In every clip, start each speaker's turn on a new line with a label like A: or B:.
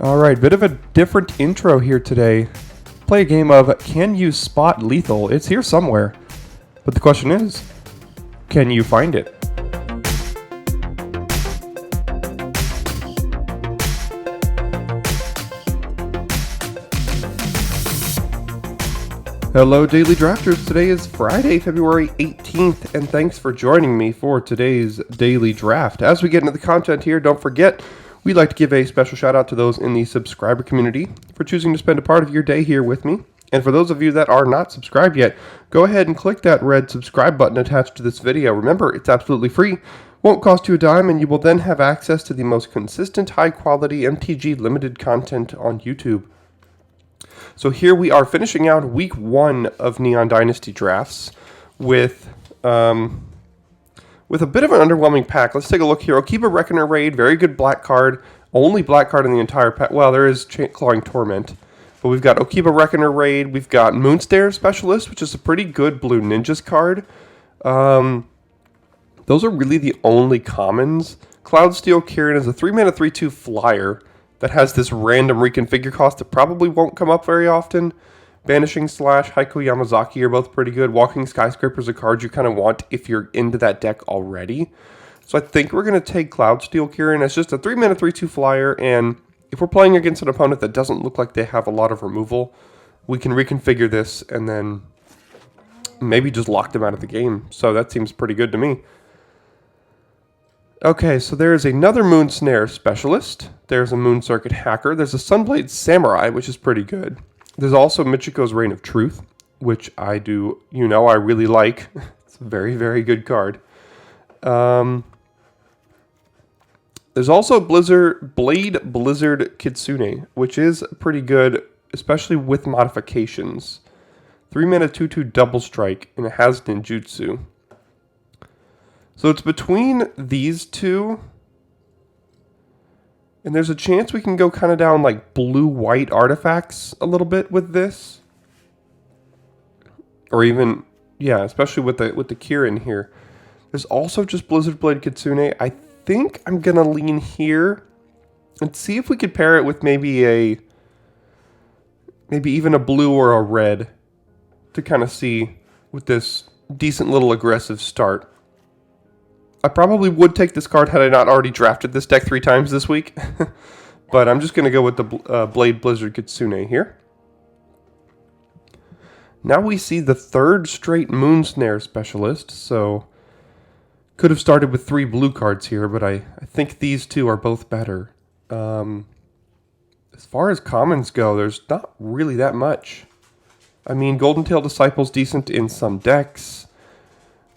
A: Alright, bit of a different intro here today. Play a game of Can You Spot Lethal? It's here somewhere. But the question is, can you find it? Hello Daily Drafters, today is Friday, February 18th, and thanks for joining me for today's Daily Draft. As we get into the content here, don't forget, we'd like to give a special shout out to those in the subscriber community for choosing to spend a part of your day here with me. And for those of you that are not subscribed yet, go ahead and click that red subscribe button attached to this video. Remember, it's absolutely free, won't cost you a dime, and you will then have access to the most consistent, high-quality MTG Limited content on YouTube. So here we are finishing out week 1 of Neon Dynasty drafts with a bit of an underwhelming pack. Let's take a look here. Okiba Reckoner Raid, very good black card. Only black card in the entire pack. Well, there is Clawing Torment. But we've got Okiba Reckoner Raid. We've got Moonstare Specialist, which is a pretty good Blue Ninjas card. Those are really the only commons. Cloudsteel Kirin is a 3-mana 3/2 flyer that has this random reconfigure cost that probably won't come up very often. Banishing Slash, Heiko Yamazaki are both pretty good. Walking Skyscraper is a card you kind of want if you're into that deck already. So I think we're going to take Cloudsteel Kirin as just a 3-mana 3/2 flyer, and if we're playing against an opponent that doesn't look like they have a lot of removal, we can reconfigure this and then maybe just lock them out of the game. So that seems pretty good to me. Okay, so there's another Moon Snare Specialist. There's a Moon Circuit Hacker. There's a Sunblade Samurai, which is pretty good. There's also Michiko's Reign of Truth, which I really like. It's a very, very good card. There's also Blade Blizzard Kitsune, which is pretty good, especially with modifications. 3-mana 2/2 Double Strike, and it has Ninjutsu. So it's between these two, and there's a chance we can go kind of down like blue-white artifacts a little bit with this. Or even, yeah, especially with the Kirin here. There's also just Blizzard Blade Kitsune. I think I'm going to lean here and see if we could pair it with maybe even a blue or a red to kind of see with this decent little aggressive start. I probably would take this card had I not already drafted this deck 3 times this week. But I'm just going to go with the Blade Blizzard Kitsune here. Now we see the third straight Moon Snare Specialist. So could have started with 3 blue cards here, but I think these two are both better. As far as commons go, there's not really that much. I mean, Golden Tail Disciple's decent in some decks.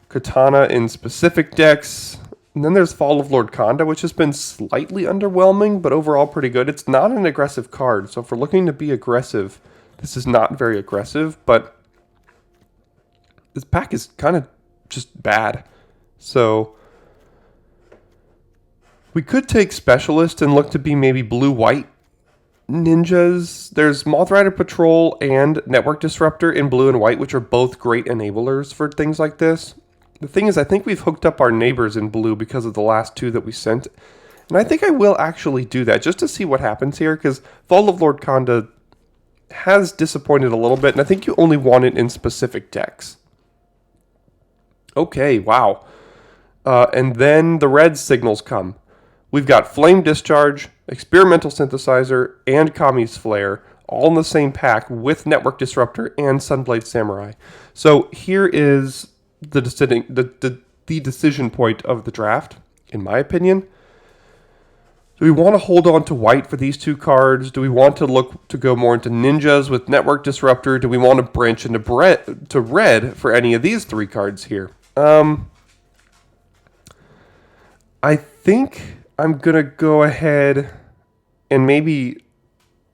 A: Katana in specific decks. And then there's Fall of Lord Kanda, which has been slightly underwhelming, but overall pretty good. It's not an aggressive card, so if we're looking to be aggressive, this is not very aggressive, but this pack is kind of just bad. So we could take Specialist and look to be maybe blue-white ninjas. There's Moth Rider Patrol and Network Disruptor in blue and white, which are both great enablers for things like this. The thing is, I think we've hooked up our neighbors in blue because of the last 2 that we sent. And I think I will actually do that just to see what happens here, because Fall of Lord Kanda has disappointed a little bit, and I think you only want it in specific decks. Okay, wow. And then the red signals come. We've got Flame Discharge, Experimental Synthesizer, and Kami's Flare, all in the same pack with Network Disruptor and Sunblade Samurai. So here is the decision point of the draft, in my opinion. Do we want to hold on to white for these 2 cards? Do we want to look to go more into ninjas with Network Disruptor? Do we want to branch into red for any of these 3 cards here? I think I'm going to go ahead and maybe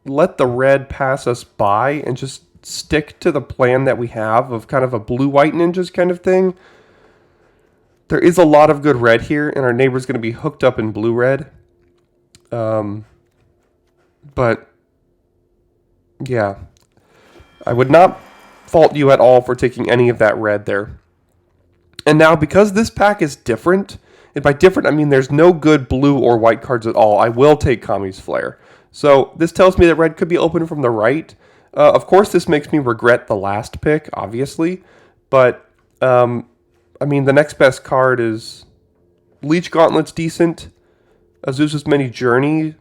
A: let the red pass us by and just stick to the plan that we have of kind of a blue-white ninjas kind of thing. There is a lot of good red here, and our neighbor's going to be hooked up in blue-red. But, yeah. I would not fault you at all for taking any of that red there. And now, because this pack is different, And by different, I mean there's no good blue or white cards at all. I will take Kami's Flare. So this tells me that red could be open from the right. Of course, this makes me regret the last pick, obviously. But, I mean, the next best card is Leech Gauntlet's decent. Azusa's Many Journeys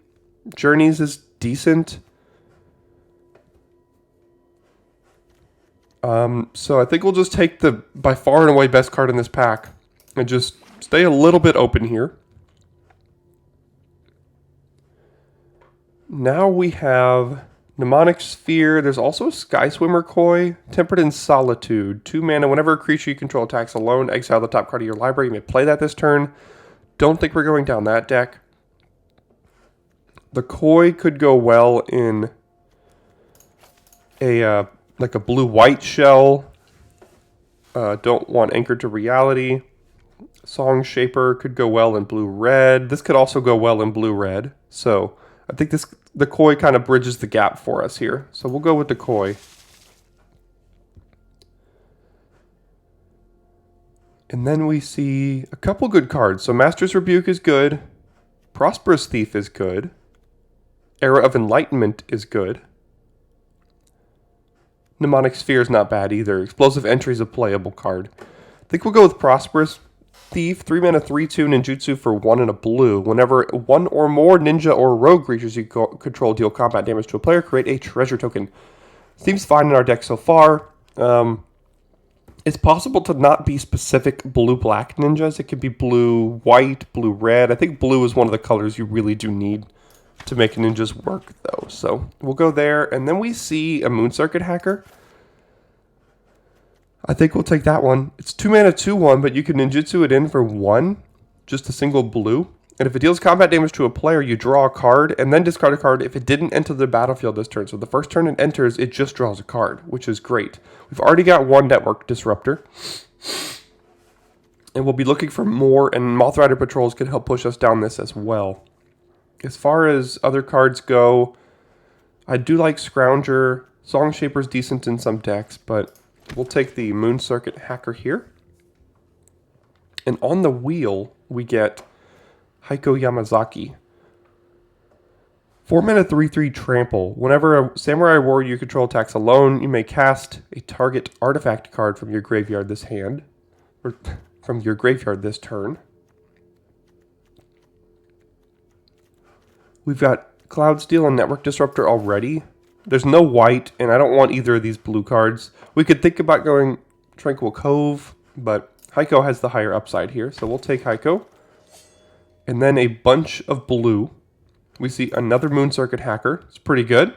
A: is decent. So I think we'll just take the by far and away best card in this pack and just stay a little bit open here. Now we have Mnemonic Sphere. There's also a Sky Swimmer Koi, Tempered in Solitude. 2 mana. Whenever a creature you control attacks alone, exile the top card of your library. You may play that this turn. Don't think we're going down that deck. The Koi could go well in a like a blue-white shell. Don't want Anchored to Reality. Song Shaper could go well in blue-red. This could also go well in blue-red. So I think the Koi kind of bridges the gap for us here. So we'll go with the Koi. And then we see a couple good cards. So Master's Rebuke is good. Prosperous Thief is good. Era of Enlightenment is good. Mnemonic Sphere is not bad either. Explosive Entry is a playable card. I think we'll go with Prosperous Thief. 3 mana, 3/2 ninjutsu for 1 and a blue. Whenever 1 or more ninja or rogue creatures you control deal combat damage to a player, create a treasure token. Seems fine in our deck so far. It's possible to not be specific blue-black ninjas. It could be blue-white, blue-red. I think blue is one of the colors you really do need to make ninjas work, though. So we'll go there. And then we see a Moon Circuit Hacker. I think we'll take that one. It's 2 mana, 2/1, but you can ninjutsu it in for 1, just a single blue. And if it deals combat damage to a player, you draw a card and then discard a card if it didn't enter the battlefield this turn. So the first turn it enters, it just draws a card, which is great. We've already got 1 Network Disruptor. And we'll be looking for more, and Moth Rider Patrols can help push us down this as well. As far as other cards go, I do like Scrounger. Song Shaper's decent in some decks, but we'll take the Moon Circuit Hacker here. And on the wheel, we get Heiko Yamazaki. 4 mana, 3/3 Trample. Whenever a Samurai Warrior you control attacks alone, you may cast a target artifact card from your graveyard this hand, or from your graveyard this turn. We've got Cloud Steel and Network Disruptor already. There's no white, and I don't want either of these blue cards. We could think about going Tranquil Cove, but Heiko has the higher upside here, so we'll take Heiko. And then a bunch of blue. We see another Moon Circuit Hacker. It's pretty good.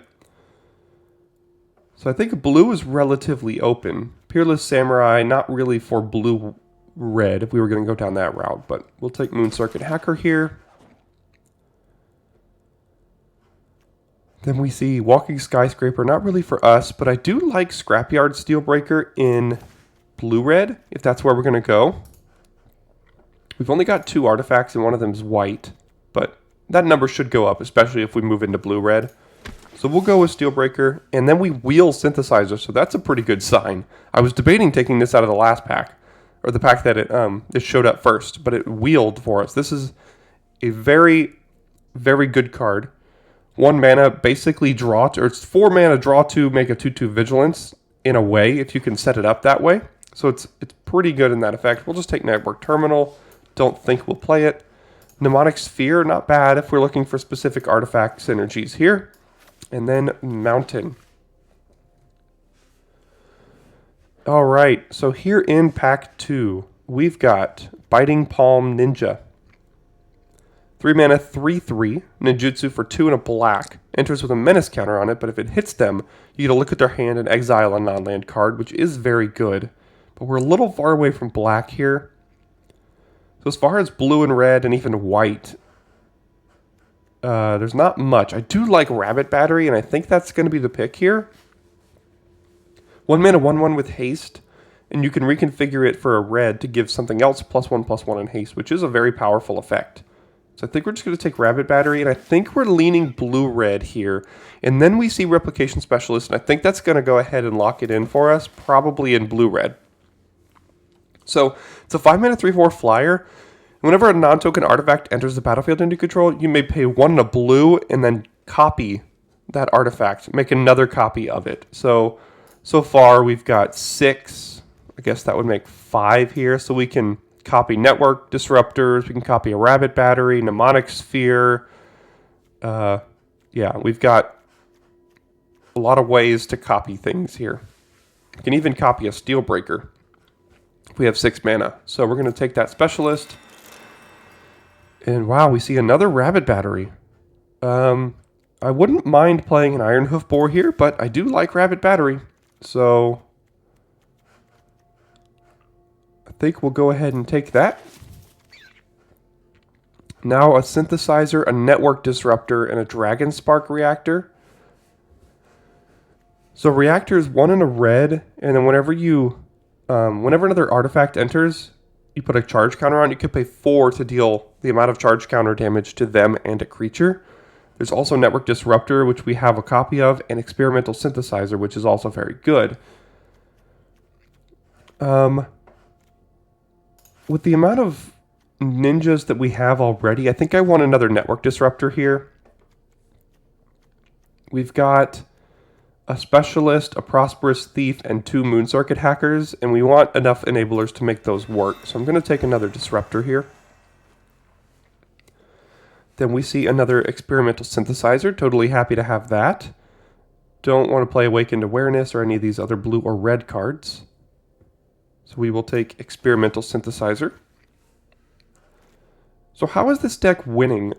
A: So I think blue is relatively open. Peerless Samurai, not really for blue-red if we were going to go down that route, but we'll take Moon Circuit Hacker here. Then we see Walking Skyscraper, not really for us, but I do like Scrapyard Steelbreaker in blue-red, if that's where we're going to go. We've only got 2 artifacts, and one of them is white, but that number should go up, especially if we move into blue-red. So we'll go with Steelbreaker, and then we wheel Synthesizer, so that's a pretty good sign. I was debating taking this out of the last pack, or the pack that it showed up first, but it wheeled for us. This is a very, very good card. 1 mana, basically draw, or it's 4 mana, draw 2, make a 2/2 Vigilance in a way, if you can set it up that way. So it's pretty good in that effect. We'll just take Network Terminal. Don't think we'll play it. Mnemonic Sphere, not bad if we're looking for specific artifact synergies here. And then Mountain. All right, so here in pack 2, we've got Biting Palm Ninja. 3 mana, 3/3, ninjutsu for 2 and a black. Enters with a menace counter on it, but if it hits them, you get to look at their hand and exile a non-land card, which is very good. But we're a little far away from black here. So as far as blue and red and even white, there's not much. I do like Rabbit Battery, and I think that's going to be the pick here. 1 mana, 1/1 with haste, and you can reconfigure it for a red to give something else +1/+1 in haste, which is a very powerful effect. So I think we're just going to take Rabbit Battery, and I think we're leaning blue-red here. And then we see Replication Specialist, and I think that's going to go ahead and lock it in for us, probably in blue-red. So it's a 5 mana, 3/4 flyer. Whenever a non-token artifact enters the battlefield into control, you may pay 1 and a blue and then copy that artifact, make another copy of it. So far we've got 6. I guess that would make 5 here. So we can copy network disruptors. We can copy a rabbit battery, mnemonic sphere. Yeah, we've got a lot of ways to copy things here. We can even copy a steel breaker. We have 6 mana. So we're going to take that specialist. And wow, we see another rabbit battery. I wouldn't mind playing an Iron Hoof Boar here, but I do like rabbit battery. So I think we'll go ahead and take that. Now a synthesizer, a network disruptor, and a dragon spark reactor. So reactor is 1 and a red, and then whenever another artifact enters, you put a charge counter on. You could pay 4 to deal the amount of charge counter damage to them and a creature. There's also network disruptor, which we have a copy of, and experimental synthesizer, which is also very good. With the amount of ninjas that we have already, I think I want another network disruptor here. We've got a specialist, a prosperous thief, and 2 moon circuit hackers, and we want enough enablers to make those work. So I'm going to take another disruptor here. Then we see another experimental synthesizer. Totally happy to have that. Don't want to play Awakened Awareness or any of these other blue or red cards. So we will take experimental synthesizer. So how is this deck winning?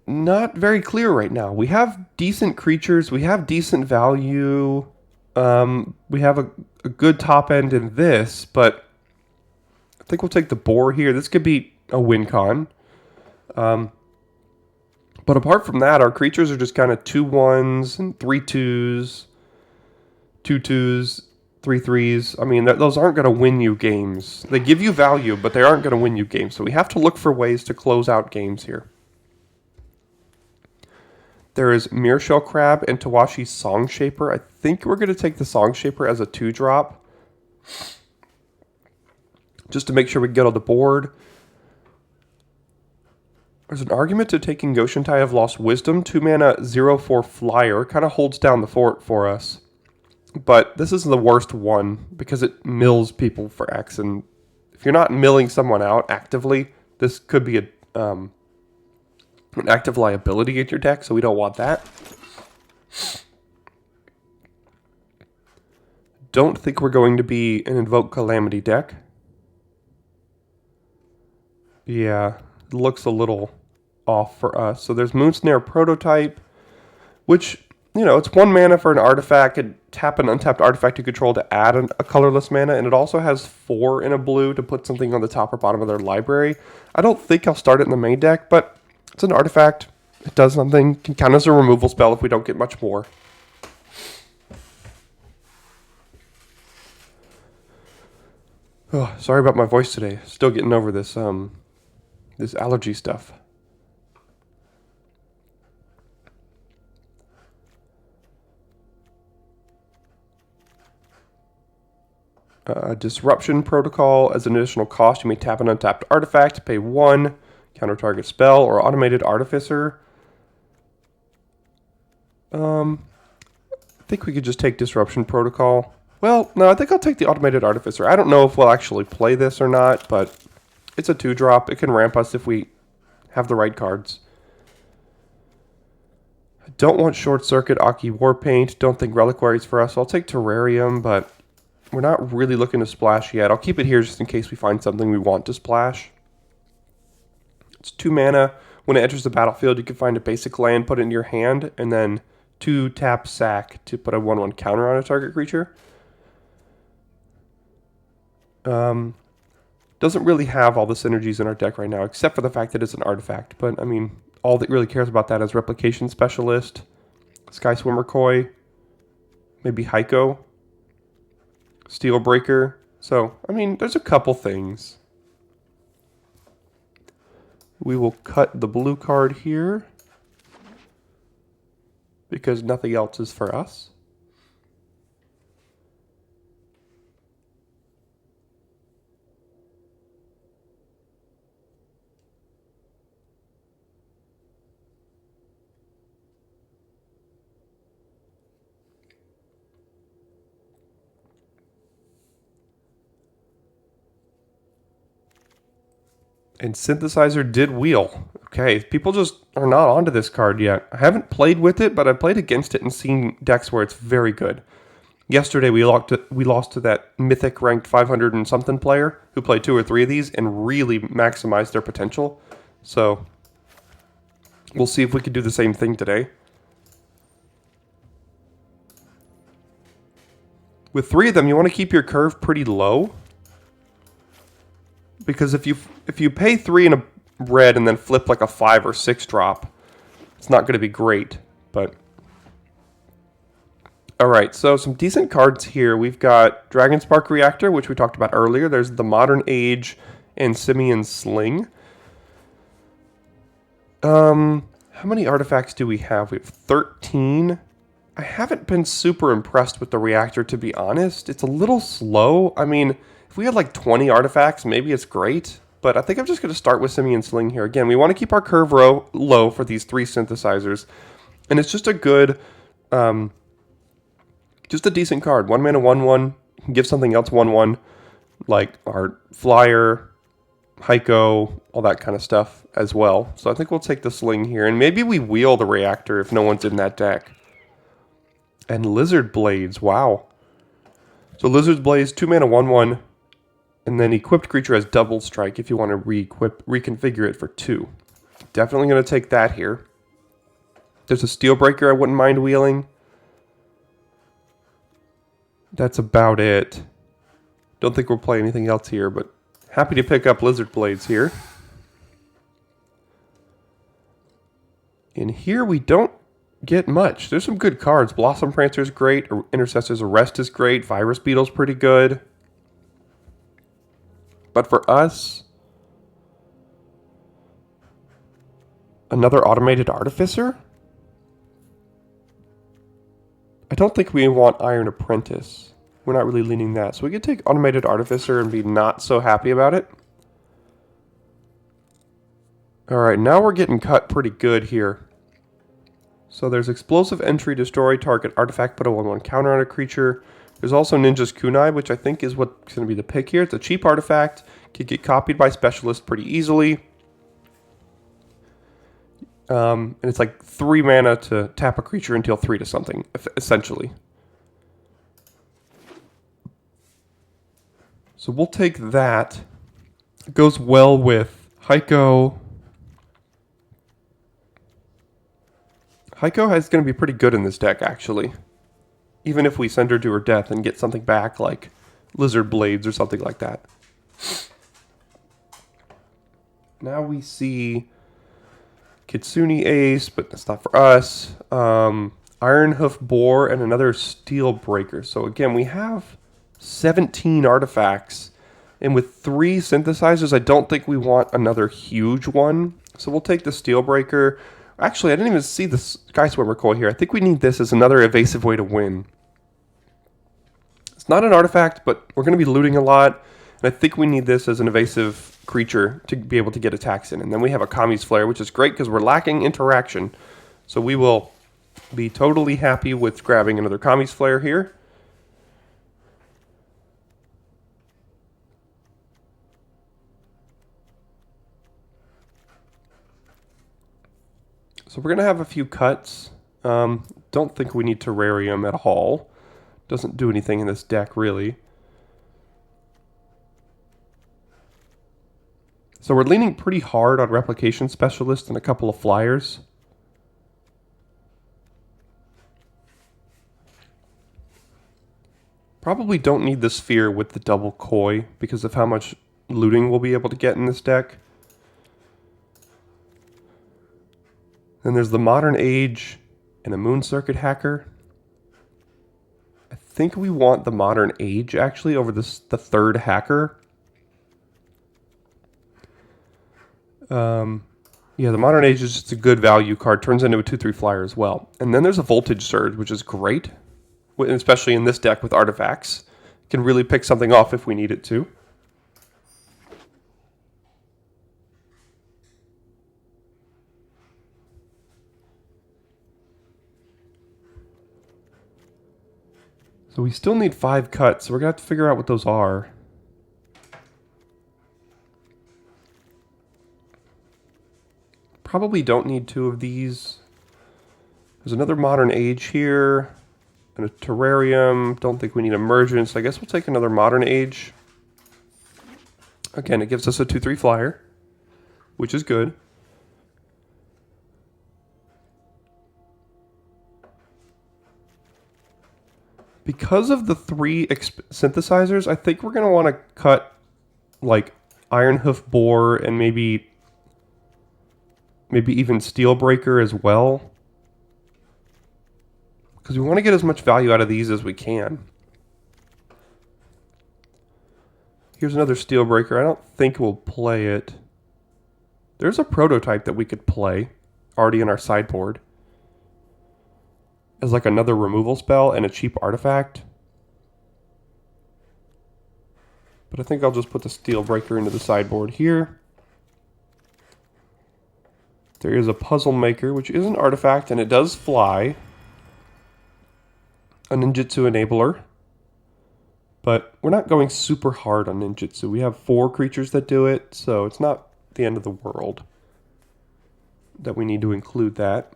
A: Not very clear right now. We have decent creatures. We have decent value. We have a good top end in this, but I think we'll take the boar here. This could be a win con. But apart from that, our creatures are just kind of 2/1s and 3/2s, 2/2s, 3/3s. I mean, those aren't going to win you games. They give you value, but they aren't going to win you games. So we have to look for ways to close out games here. There is Mirrorshell Crab and Tawashi's Song Shaper. I think we're going to take the Song Shaper as a 2-drop. Just to make sure we get on the board. There's an argument to taking Goshentai of Lost Wisdom. 2 mana, 0/4 flyer. Kind of holds down the fort for us. But this is the worst one because it mills people for X. And if you're not milling someone out actively, this could be an active liability in your deck, so we don't want that. Don't think we're going to be an Invoke Calamity deck. Yeah, it looks a little off for us. So there's Moonsnare Prototype, which, you know, it's 1 mana for an artifact. It tap an untapped artifact you control to add a colorless mana, and it also has 4 in a blue to put something on the top or bottom of their library. I don't think I'll start it in the main deck, but it's an artifact. It does something. Can count as a removal spell if we don't get much more. Oh, sorry about my voice today. Still getting over this this allergy stuff. Disruption Protocol. As an additional cost, you may tap an untapped artifact, pay 1, counter target spell, or Automated Artificer. I think we could just take Disruption Protocol. Well, no, I think I'll take the Automated Artificer. I don't know if we'll actually play this or not, but it's a 2-drop. It can ramp us if we have the right cards. I don't want Short Circuit, Aki Warpaint. Don't think Reliquaries for us. So I'll take Terrarium, but we're not really looking to splash yet. I'll keep it here just in case we find something we want to splash. It's 2 mana. When it enters the battlefield, you can find a basic land, put it in your hand, and then 2 tap sack to put a 1/1 counter on a target creature. Doesn't really have all the synergies in our deck right now, except for the fact that it's an artifact. But, I mean, all that really cares about that is Replication Specialist, Sky Swimmer Koi, maybe Heiko, Steel Breaker. So, I mean, there's a couple things. We will cut the blue card here because nothing else is for us. And Synthesizer did wheel. Okay, people just are not onto this card yet. I haven't played with it, but I've played against it and seen decks where it's very good. Yesterday we lost to that mythic ranked 500 and something player who played 2 or 3 of these and really maximized their potential. So we'll see if we can do the same thing today. With 3 of them, you want to keep your curve pretty low. Because if you pay 3 in a red and then flip like a 5 or 6 drop, it's not going to be great. But all right, so some decent cards here. We've got Dragon Spark Reactor, which we talked about earlier. There's the Modern Age and Simian Sling. How many artifacts do we have? We have 13. I haven't been super impressed with the reactor, to be honest. It's a little slow. I mean, if we had like 20 artifacts, maybe it's great. But I think I'm just going to start with Simian Sling here. Again, we want to keep our curve low for these 3 synthesizers. And it's just a good, just a decent card. 1 mana, 1/1. Give something else 1/1. Like our Flyer, Heiko, all that kind of stuff as well. So I think we'll take the Sling here. And maybe we wheel the reactor if no one's in that deck. And Lizard Blades, wow. So Lizard Blades, 2 mana, 1/1. And then equipped creature has double strike if you want to reconfigure it for 2. Definitely going to take that here. There's a Steelbreaker I wouldn't mind wheeling. That's about it. Don't think we'll play anything else here, but happy to pick up Lizard Blades here. In here we don't get much. There's some good cards. Blossom Prancer is great. Intercessor's Arrest is great. Virus Beetle's pretty good. But for us, another Automated Artificer? I don't think we want Iron Apprentice. We're not really leaning that. So we could take Automated Artificer and be not so happy about it. Alright, now we're getting cut pretty good here. So there's Explosive Entry, destroy target artifact, put a 1/1 counter on a creature. There's also Ninja's Kunai, which I think is what's going to be the pick here. It's a cheap artifact. Could get copied by specialists pretty easily. And it's like 3 mana to tap a creature and deal 3 to something, essentially. So we'll take that. It goes well with Heiko. Heiko is going to be pretty good in this deck, actually. Even if we send her to her death and get something back like Lizard Blades or something like that. Now we see Kitsune Ace, but that's not for us. Ironhoof Boar and another Steel Breaker. So again, we have 17 artifacts. And with 3 synthesizers, I don't think we want another huge one. So we'll take the Steel Breaker. Actually, I didn't even see the Sky Swimmer Coil here. I think we need this as another evasive way to win. It's not an artifact, but we're going to be looting a lot. And I think we need this as an evasive creature to be able to get attacks in. And then we have a Kami's Flare, which is great because we're lacking interaction. So we will be totally happy with grabbing another Kami's Flare here. So we're going to have a few cuts. Don't think we need Terrarium at all. Doesn't do anything in this deck, really. So we're leaning pretty hard on Replication Specialist and a couple of Flyers. Probably don't need the Sphere with the double Koi because of how much looting we'll be able to get in this deck. Then there's the Modern Age and a Moon Circuit Hacker. I think we want the Modern Age, actually, over the 3rd Hacker. Yeah, the Modern Age is just a good value card. Turns into a 2/3 flyer as well. And then there's a Voltage Surge, which is great. Especially in this deck with artifacts. Can really pick something off if we need it to. So we still need 5 cuts, so we're going to have to figure out what those are. probably don't need 2 of these. There's another Modern Age here. And a Terrarium. Don't think we need Emergence. I guess we'll take another Modern Age. Again, it gives us a 2/3 flyer, which is good. Because of the 3 synthesizers, I think we're going to want to cut like Ironhoof Boar and maybe even Steelbreaker as well. Because we want to get as much value out of these as we can. Here's another Steelbreaker. I don't think we'll play it. There's a prototype that we could play already in our sideboard as like another removal spell and a cheap artifact. But I think I'll just put the Steelbreaker into the sideboard here. There is a Puzzle Maker, which is an artifact, and it does fly. A Ninjutsu Enabler. But we're not going super hard on Ninjutsu. We have 4 creatures that do it, so it's not the end of the world that we need to include that.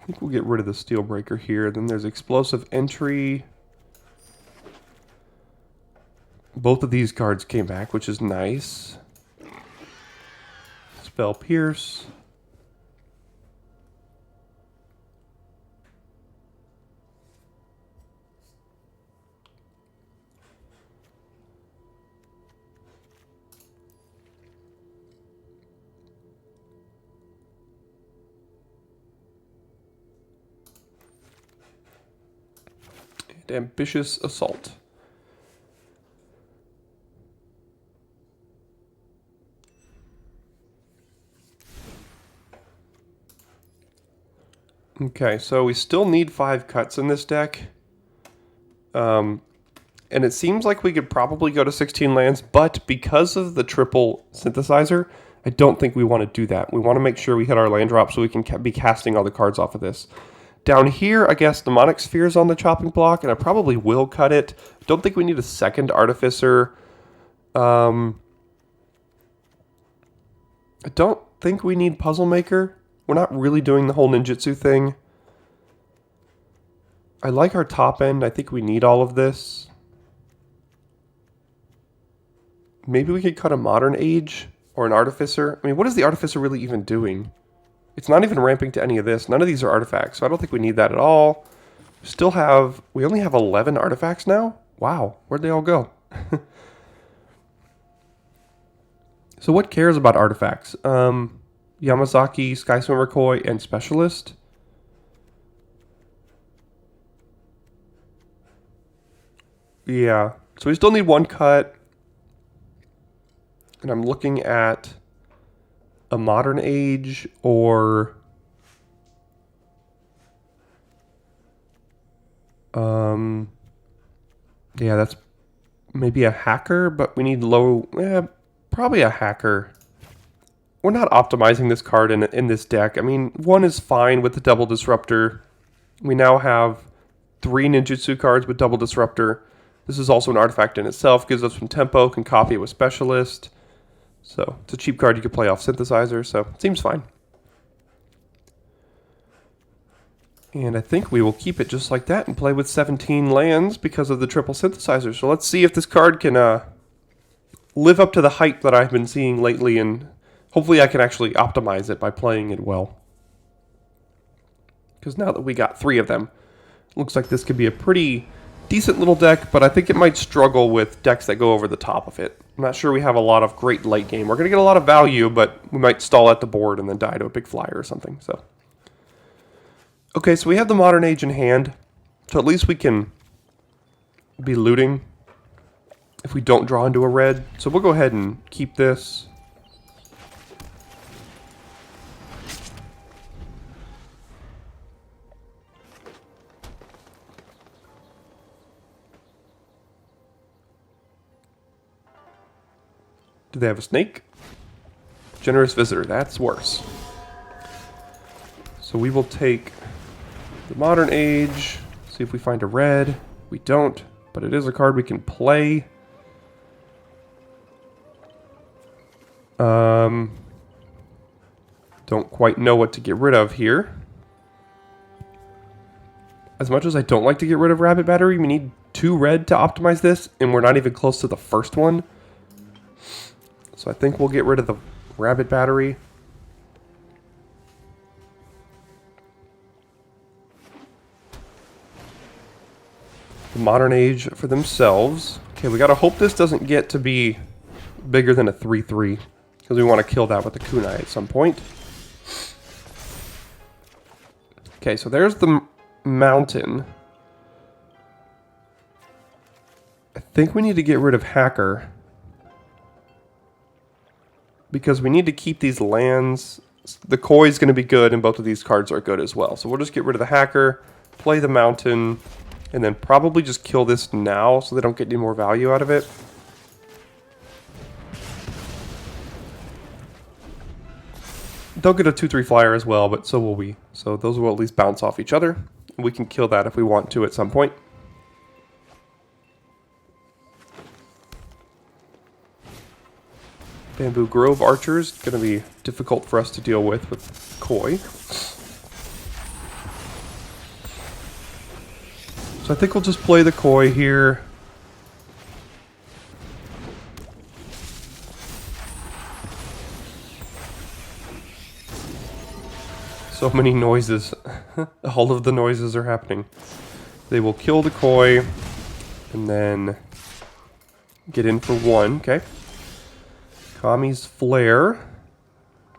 A: I think we'll get rid of the Steelbreaker here. Then there's Explosive Entry. Both of these cards came back, which is nice. Spell Pierce. Ambitious Assault. Okay, so we still need 5 cuts in this deck. And it seems like we could probably go to 16 lands, but because of the triple synthesizer, I don't think we want to do that. We want to make sure we hit our land drop so we can be casting all the cards off of this. Down here, I guess Demonic Sphere is on the chopping block, and I probably will cut it. Don't think we need a second Artificer. I don't think we need Puzzle Maker. We're not really doing the whole ninjutsu thing. I like our top end. I think we need all of this. Maybe we could cut a Modern Age or an Artificer. I mean, what is the Artificer really even doing? It's not even ramping to any of this. None of these are artifacts, so I don't think we need that at all. We only have 11 artifacts now? Wow, where'd they all go? So what cares about artifacts? Yamazaki, Sky Swimmer Koi, and Specialist. Yeah, so we still need 1 cut. And I'm looking at a Modern Age or yeah, that's maybe a Hacker, but we need probably a Hacker. We're not optimizing this card in this deck. I mean, 1 is fine with the Double Disruptor. We now have 3 ninjutsu cards with Double Disruptor. This is also an artifact in itself, gives us some tempo, can copy it with Specialist. So it's a cheap card you could play off Synthesizer, so it seems fine. And I think we will keep it just like that and play with 17 lands because of the triple Synthesizer. So let's see if this card can live up to the hype that I've been seeing lately, and hopefully I can actually optimize it by playing it well. Because now that we got 3 of them, it looks like this could be a pretty decent little deck, but I think it might struggle with decks that go over the top of it. I'm not sure we have a lot of great late game. We're going to get a lot of value, but we might stall at the board and then die to a big flyer or something. So, okay, so we have the Modern Age in hand, so at least we can be looting if we don't draw into a red. So we'll go ahead and keep this. Do they have a snake? Generous Visitor, that's worse. So we will take the Modern Age, see if we find a red. We don't, but it is a card we can play. don't quite know what to get rid of here. As much as I don't like to get rid of Rabbit Battery, we need 2 red to optimize this, and we're not even close to the first one. So I think we'll get rid of the Rabbit Battery. The Modern Age for themselves. Okay, we gotta hope this doesn't get to be bigger than a 3/3, because we want to kill that with the kunai at some point. Okay, so there's the mountain. I think we need to get rid of Hacker, because we need to keep these lands. The Koi is going to be good, and both of these cards are good as well. So we'll just get rid of the Hacker, play the mountain, and then probably just kill this now so they don't get any more value out of it. They'll get a 2/3 flyer as well, but so will we. So those will at least bounce off each other. We can kill that if we want to at some point. Bamboo Grove Archers, going to be difficult for us to deal with Koi. So I think we'll just play the Koi here. So many noises. All of the noises are happening. They will kill the Koi and then get in for 1. Okay. Kami's Flare.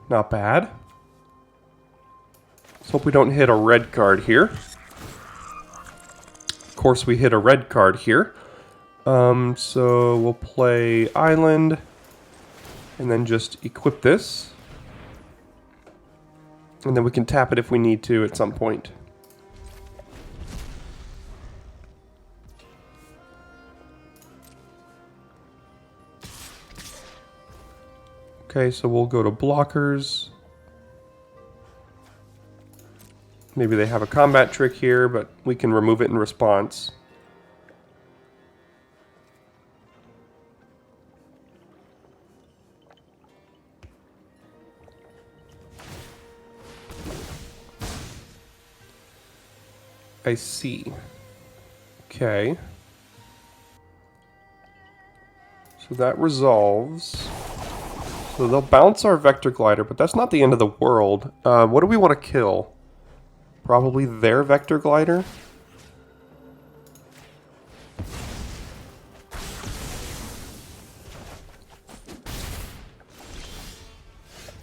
A: Not bad. Let's hope we don't hit a red card here. Of course we hit a red card here. So we'll play Island and then just equip this. And then we can tap it if we need to at some point. Okay, so we'll go to blockers. Maybe they have a combat trick here, but we can remove it in response. I see. Okay. So that resolves. So they'll bounce our Vector Glider, but that's not the end of the world. What do we want to kill? Probably their Vector Glider.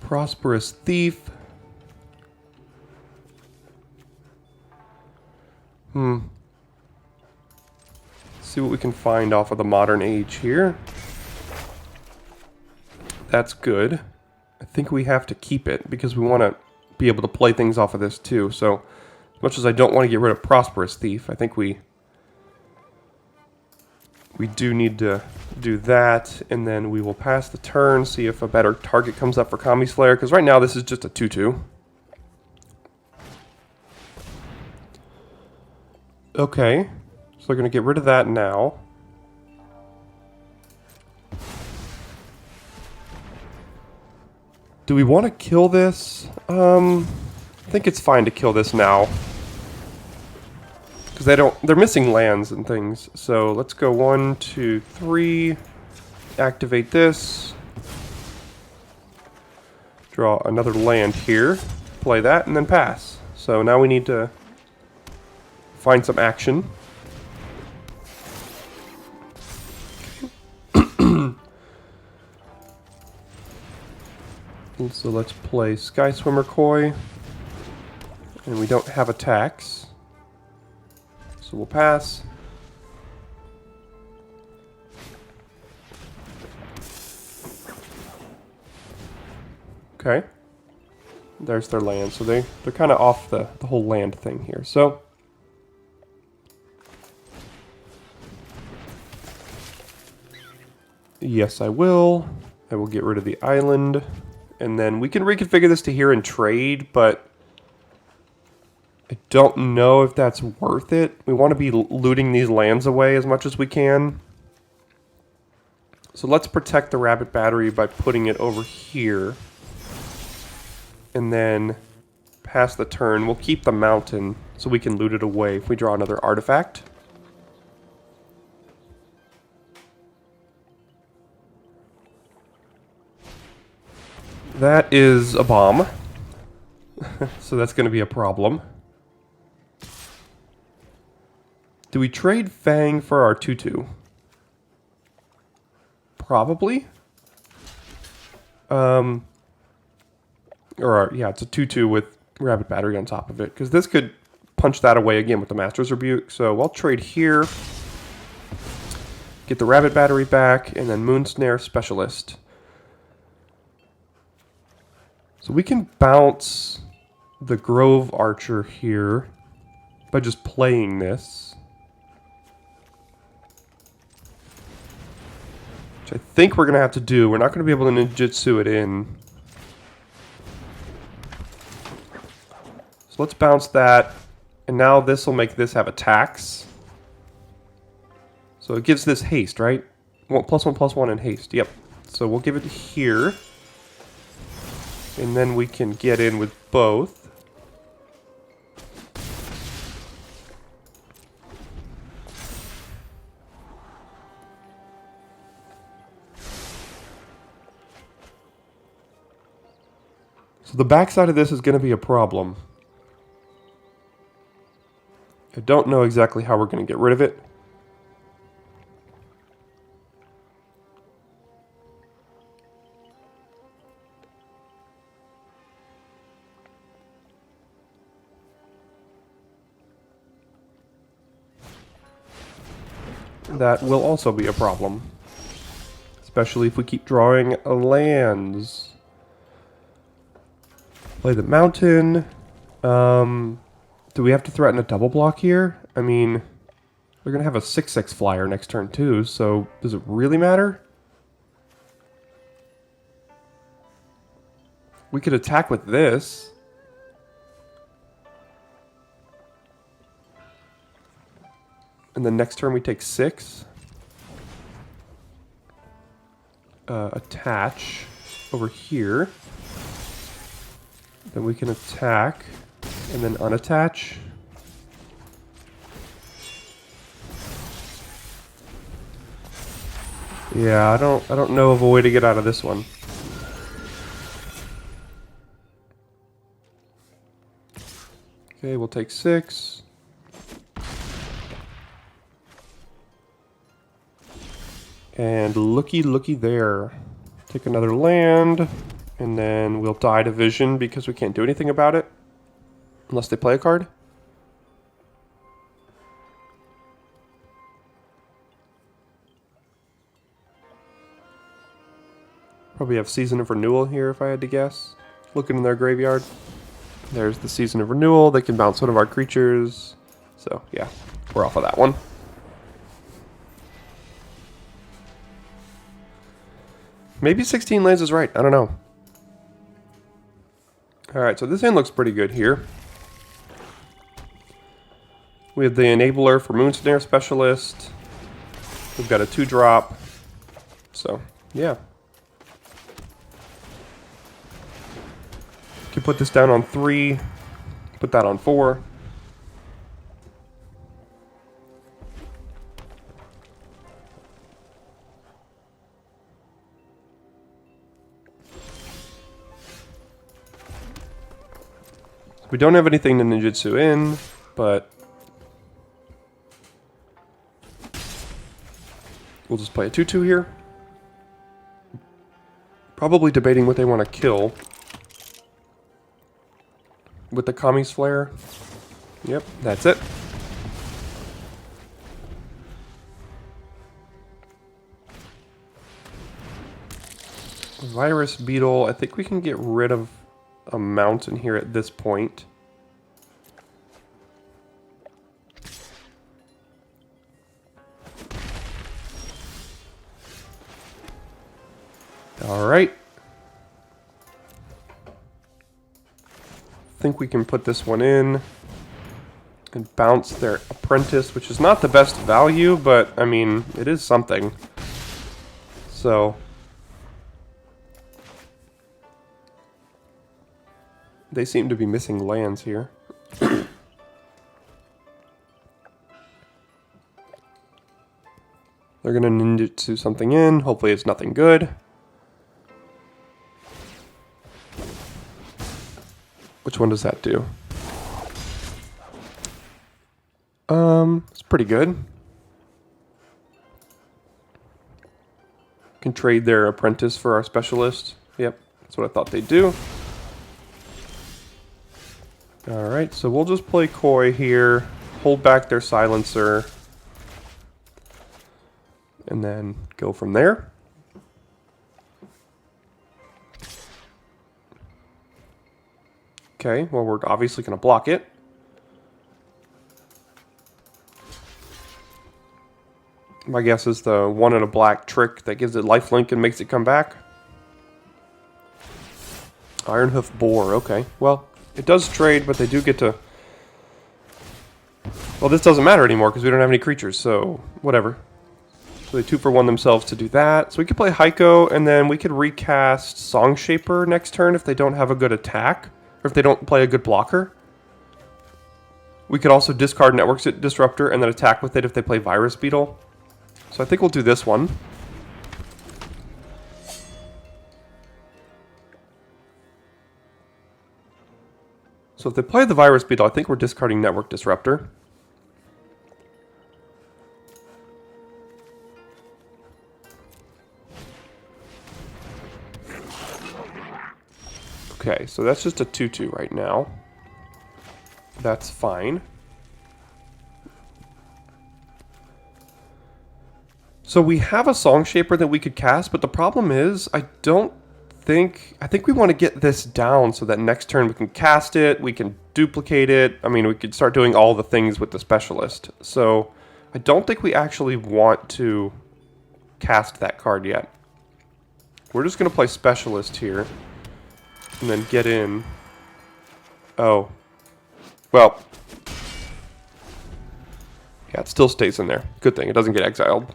A: Prosperous Thief. See what we can find off of the Modern Age here. That's good. I think we have to keep it because we want to be able to play things off of this too. So as much as I don't want to get rid of Prosperous Thief, I think we do need to do that, and then we will pass the turn, see if a better target comes up for Kami's Flare, because right now this is just a 2/2. Okay, so they're going to get rid of that now. Do we want to kill this? I think it's fine to kill this now. Because they're missing lands and things. So let's go 1, 2, 3. Activate this. Draw another land here. Play that and then pass. So now we need to find some action. So let's play Sky Swimmer Koi. And we don't have attacks. So we'll pass. Okay. There's their land. So they're kind of off the whole land thing here. So yes, I will. I will get rid of the island. And then we can reconfigure this to here and trade, but I don't know if that's worth it. We want to be looting these lands away as much as we can. So let's protect the Rabbit Battery by putting it over here. and then pass the turn. We'll keep the mountain so we can loot it away if we draw another artifact. That is a bomb. So that's going to be a problem. Do we trade Fang for our 2/2? Probably. Yeah, it's a 2/2 with Rapid Battery on top of it. Because this could punch that away again with the Master's Rebuke. So I'll trade here. Get the Rapid Battery back. And then Moonsnare Specialist. So we can bounce the Grove Archer here by just playing this. Which I think we're going to have to do. We're not going to be able to ninjutsu it in. So let's bounce that. And now this will make this have attacks. So it gives this haste, right? +1/+1 and haste. Yep. So we'll give it here. And then we can get in with both. So the backside of this is going to be a problem. I don't know exactly how we're going to get rid of it. That will also be a problem. Especially if we keep drawing lands. Play the mountain. Do we have to threaten a double block here? I mean, they're going to have a 6/6 flyer next turn too, so does it really matter? We could attack with this. And then next turn we take 6. Attach over here. Then we can attack and then unattach. Yeah, I don't know of a way to get out of this one. Okay, we'll take 6. And looky there. Take another land, and then we'll die to Vision because we can't do anything about it. Unless they play a card. Probably have Season of Renewal here if I had to guess. Looking in their graveyard. There's the Season of Renewal. They can bounce one of our creatures. So, yeah, we're off of that one. Maybe 16 lands is right. I don't know. Alright, so this hand looks pretty good here. We have the Enabler for Moonsnare Specialist. We've got a 2-drop. So, yeah. Can put this down on 3. Put that on 4. We don't have anything to ninjutsu in, but we'll just play a 2/2 here. Probably debating what they want to kill with the Kami's Flare. Yep, that's it. Virus Beetle. I think we can get rid of a mountain here at this point. All right. I think we can put this one in and bounce their Apprentice, which is not the best value, but I mean, it is something. So They seem to be missing lands here. They're going to ninjutsu something in. Hopefully it's nothing good. Which one does that do? It's pretty good. Can trade their apprentice for our specialist. Yep, that's what I thought they'd do. Alright, so we'll just play coy here. Hold back their silencer. And then go from there. Okay, well we're obviously going to block it. My guess is the one in a black trick that gives it lifelink and makes it come back. Ironhoof Boar, okay. Well, it does trade, but they do get to... Well, this doesn't matter anymore because we don't have any creatures, so whatever. So they 2-for-1 themselves to do that. So we could play Heiko, and then we could recast Song Shaper next turn if they don't have a good attack, or if they don't play a good blocker. We could also discard Network Disruptor and then attack with it if they play Virus Beetle. So I think we'll do this one. So if they play the Virus Beetle, I think we're discarding Network Disruptor. Okay, so that's just a 2-2 right now. That's fine. So we have a Song Shaper that we could cast, but the problem is I think we want to get this down so that next turn we can cast it, we can duplicate it. I mean, we could start doing all the things with the specialist. So I don't think we actually want to cast that card yet. We're just going to play specialist here and then get in. Oh. Well. Yeah, it still stays in there. Good thing. It doesn't get exiled.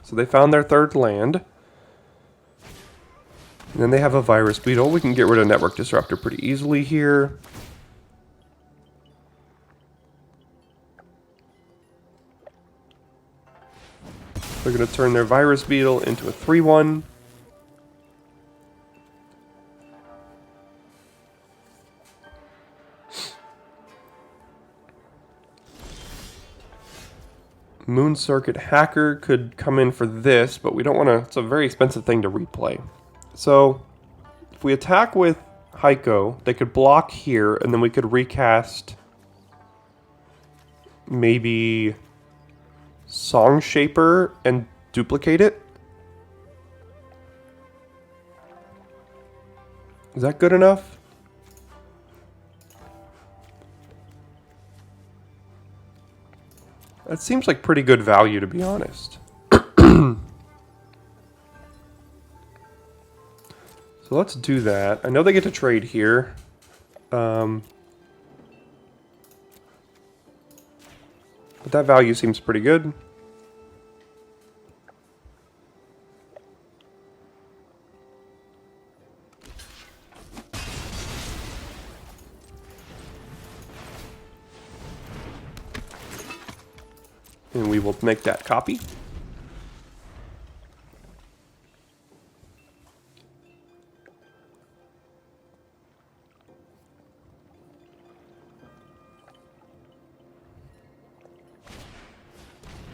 A: So they found their third land. And then they have a Virus Beetle. We can get rid of Network Disruptor pretty easily here. They're going to turn their Virus Beetle into a 3-1. Moon Circuit Hacker could come in for this, but we don't want to... It's a very expensive thing to replay. So, if we attack with Heiko, they could block here, and then we could recast maybe Song Shaper and duplicate it. Is that good enough? That seems like pretty good value, to be honest. So let's do that. I know they get to trade here. But that value seems pretty good. And we will make that copy.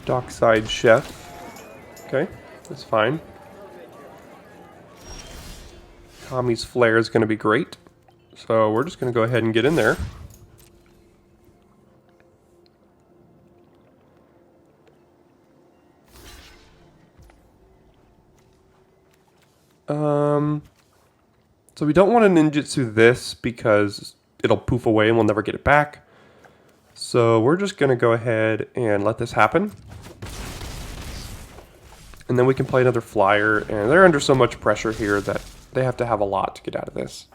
A: Dockside Chef. Okay, that's fine. Tommy's Flare is going to be great. So we're just going to go ahead and get in there. So we don't want to ninjutsu this because it'll poof away and we'll never get it back. So we're just going to go ahead and let this happen. And then we can play another flyer, and they're under so much pressure here that they have to have a lot to get out of this.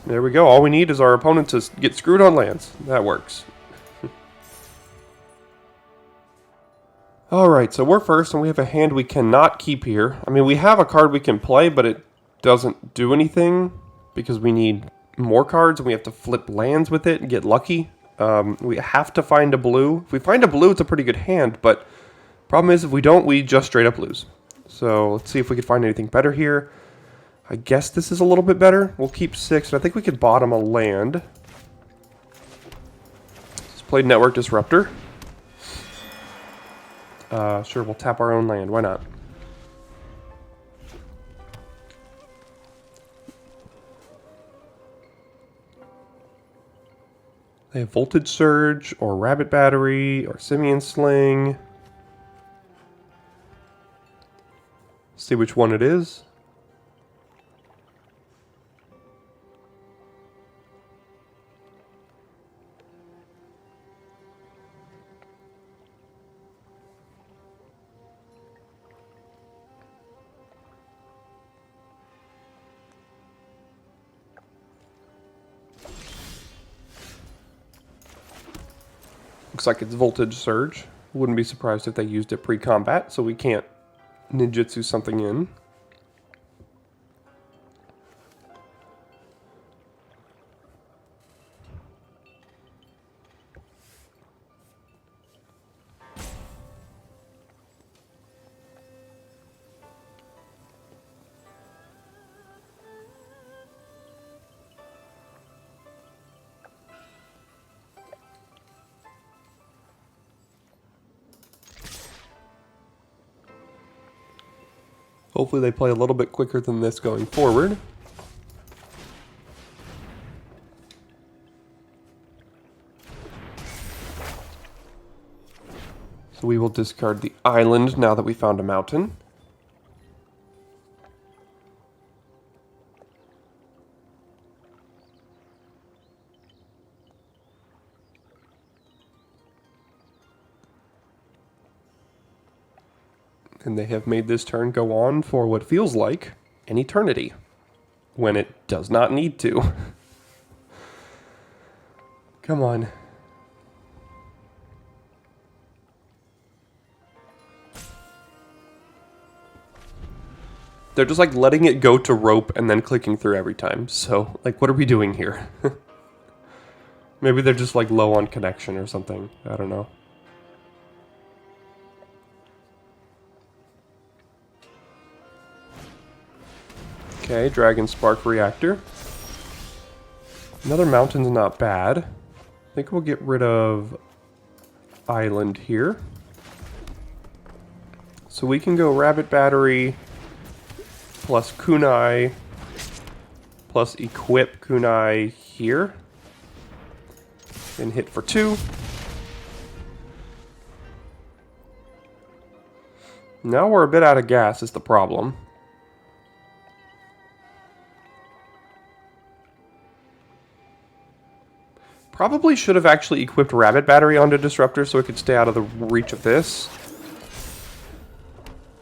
A: There we go. All we need is our opponent to get screwed on lands. That works. Alright, so we're first, and we have a hand we cannot keep here. I mean, we have a card we can play, but it doesn't do anything because we need more cards, and we have to flip lands with it and get lucky. We have to find a blue. If we find a blue, it's a pretty good hand, but problem is if we don't, we just straight up lose. So let's see if we can find anything better here. I guess this is a little bit better. We'll keep 6, and I think we could bottom a land. Let's play Network Disruptor. Sure, we'll tap our own land. Why not? They have Voltage Surge, or Rabbit Battery, or Simian Sling. See which one it is. Looks like it's Voltage Surge. Wouldn't be surprised if they used it pre-combat, so we can't ninjutsu something in. Hopefully they play a little bit quicker than this going forward. So we will discard the island now that we found a mountain. And they have made this turn go on for what feels like an eternity, when it does not need to. Come on. They're just like letting it go to rope and then clicking through every time. So, like, what are we doing here? Maybe they're just like low on connection or something. I don't know. Okay, Dragon Spark Reactor. Another mountain's not bad. I think we'll get rid of Island here. So we can go Rabbit Battery plus Kunai plus equip Kunai here. And hit for 2. Now we're a bit out of gas is the problem. Probably should have actually equipped Rabbit Battery onto Disruptor so it could stay out of the reach of this.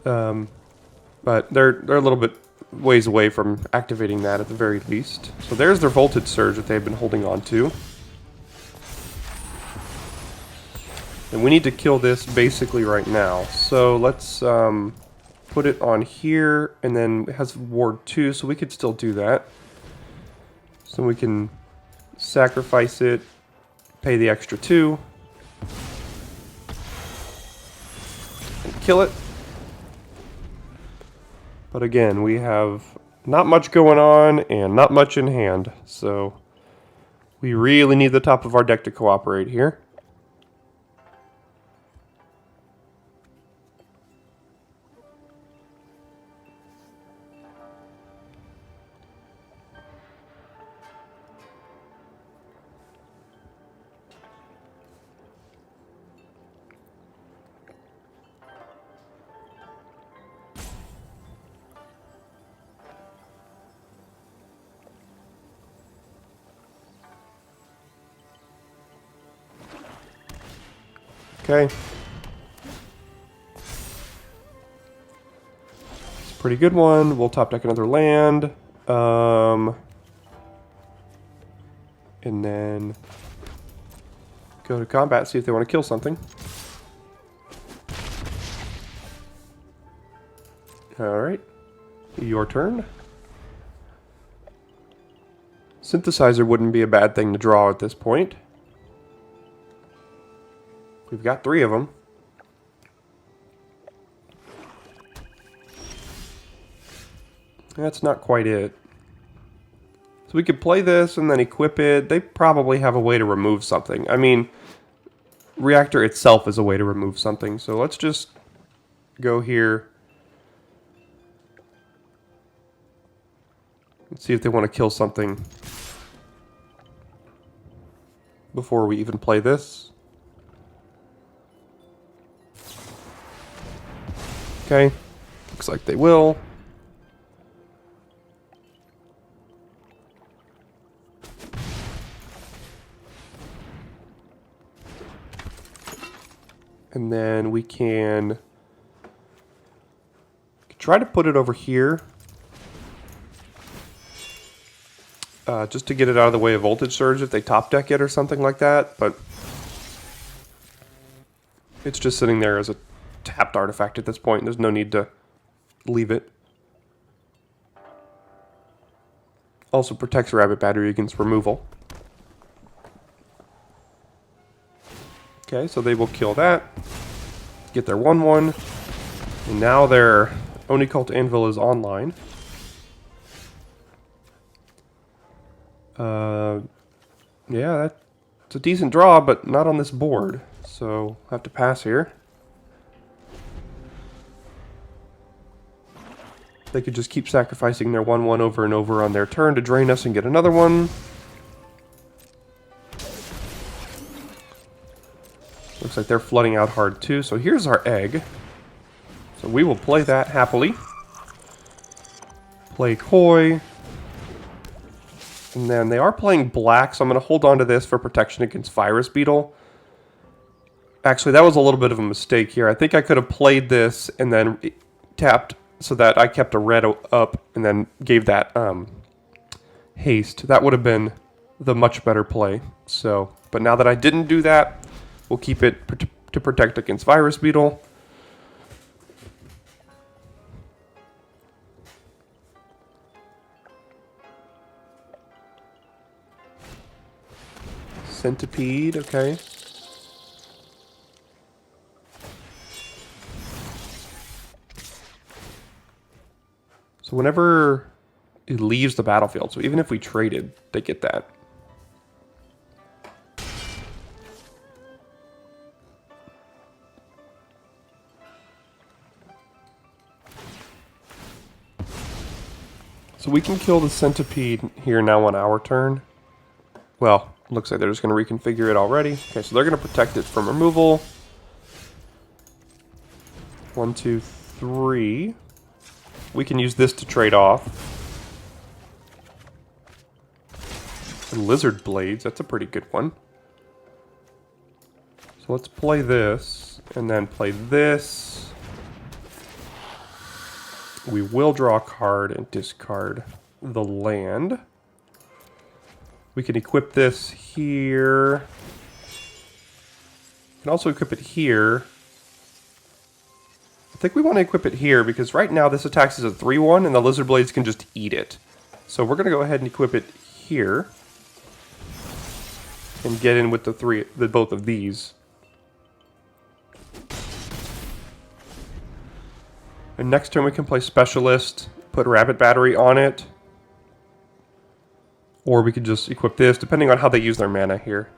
A: But they're a little bit ways away from activating that at the very least. So there's their Voltage Surge that they've been holding on to. And we need to kill this basically right now. So let's put it on here, and then it has Ward 2, so we could still do that. So we can sacrifice it, pay the extra 2, and kill it. But again, we have not much going on and not much in hand, so we really need the top of our deck to cooperate here. Okay. It's a pretty good one. We'll top deck another land. And then go to combat, see if they want to kill something. Alright. Your turn. Synthesizer wouldn't be a bad thing to draw at this point. We've got 3 of them. That's not quite it. So we could play this and then equip it. They probably have a way to remove something. I mean, Reactor itself is a way to remove something. So let's just go here. Let's see if they want to kill something before we even play this. Okay, looks like they will. And then we can try to put it over here. Just to get it out of the way of voltage surge if they top deck it or something like that, but it's just sitting there as a tapped artifact at this point. There's no need to leave it. Also protects Rabbit Battery against removal. Okay, so they will kill that. Get their 1/1. And now their Oni Cult Anvil is online. Yeah, that's a decent draw, but not on this board. So, have to pass here. They could just keep sacrificing their 1/1 over and over on their turn to drain us and get another one. Looks like they're flooding out hard too, so here's our egg. So we will play that happily. Play Koi. And then they are playing black, so I'm going to hold on to this for protection against Virus Beetle. Actually, that was a little bit of a mistake here. I think I could have played this and then tapped so that I kept a red up and then gave that haste. That would have been the much better play. So, but now that I didn't do that, we'll keep it to protect against Virus Beetle. Centipede, okay. So whenever it leaves the battlefield, so even if we traded, they get that. So we can kill the Centipede here now on our turn. Well, looks like they're just going to reconfigure it already. Okay, so they're going to protect it from removal. 1, 2, 3. We can use this to trade off. Lizard Blades, that's a pretty good one. So let's play this, and then play this. We will draw a card and discard the land. We can equip this here. We can also equip it here. I think we want to equip it here because right now this attacks as a 3/1 and the Lizard Blades can just eat it. So we're going to go ahead and equip it here. And get in with the both of these. And next turn we can play Specialist, put Rabbit Battery on it. Or we could just equip this, depending on how they use their mana here.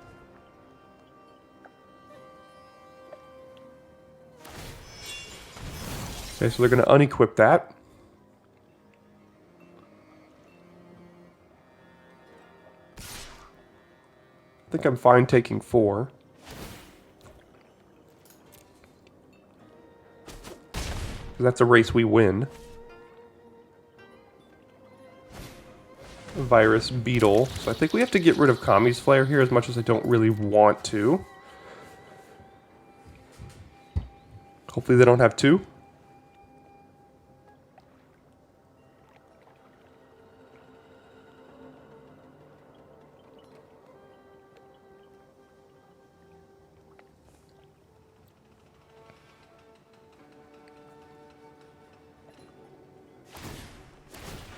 A: Okay, so they're going to unequip that. I think I'm fine taking 4. That's a race we win. Virus Beetle. So I think we have to get rid of Kami's Flare here as much as I don't really want to. Hopefully they don't have 2.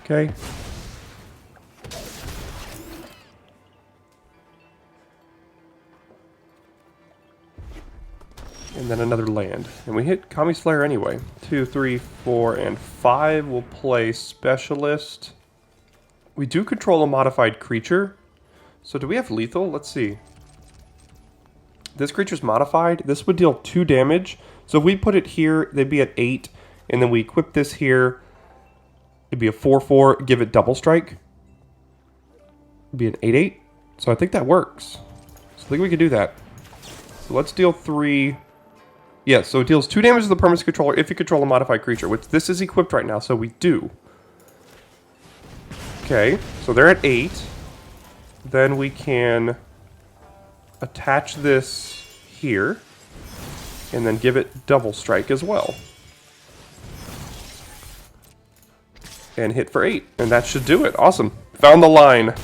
A: Okay. And then another land. And we hit Kami's Flare anyway. 2, 3, 4, and 5. We'll play Specialist. We do control a modified creature. So do we have lethal? Let's see. This creature's modified. This would deal 2 damage. So if we put it here, they'd be at 8. And then we equip this here. It'd be a 4/4. Give it double strike. It'd be an 8/8. So I think that works. So I think we could do that. So let's deal 3. Yeah, so it deals 2 damage to the permanent controller if you control a modified creature, which this is equipped right now, so we do. Okay, so they're at 8. Then we can attach this here, and then give it double strike as well. And hit for 8, and that should do it. Awesome. Found the line.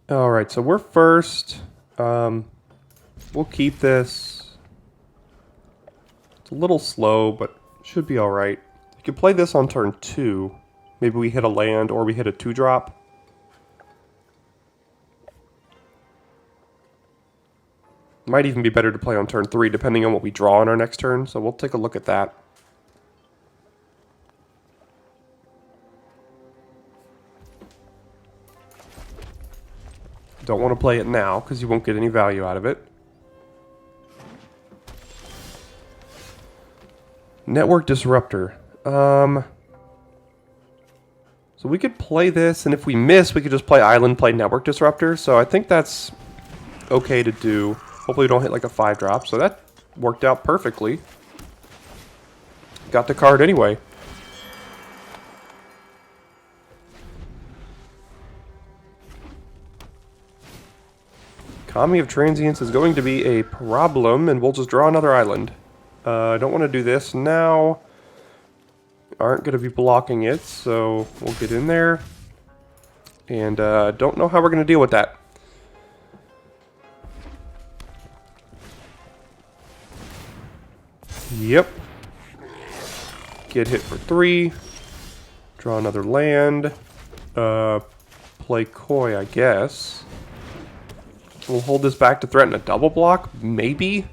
A: Alright, so we're first. We'll keep this. It's a little slow, but should be alright. You can play this on turn 2. Maybe we hit a land or we hit a 2-drop. Might even be better to play on turn 3, depending on what we draw on our next turn. So we'll take a look at that. Don't want to play it now, because you won't get any value out of it. Network Disruptor. So we could play this, and if we miss, we could just play Island, play Network Disruptor. So I think that's okay to do. Hopefully we don't hit like a 5-drop. So that worked out perfectly. Got the card anyway. Kami of Transience is going to be a problem, and we'll just draw another island. I don't want to do this now. Aren't going to be blocking it, so we'll get in there. And don't know how we're going to deal with that. Yep. Get hit for 3. Draw another land. Play Koi, I guess. We'll hold this back to threaten a double block, maybe?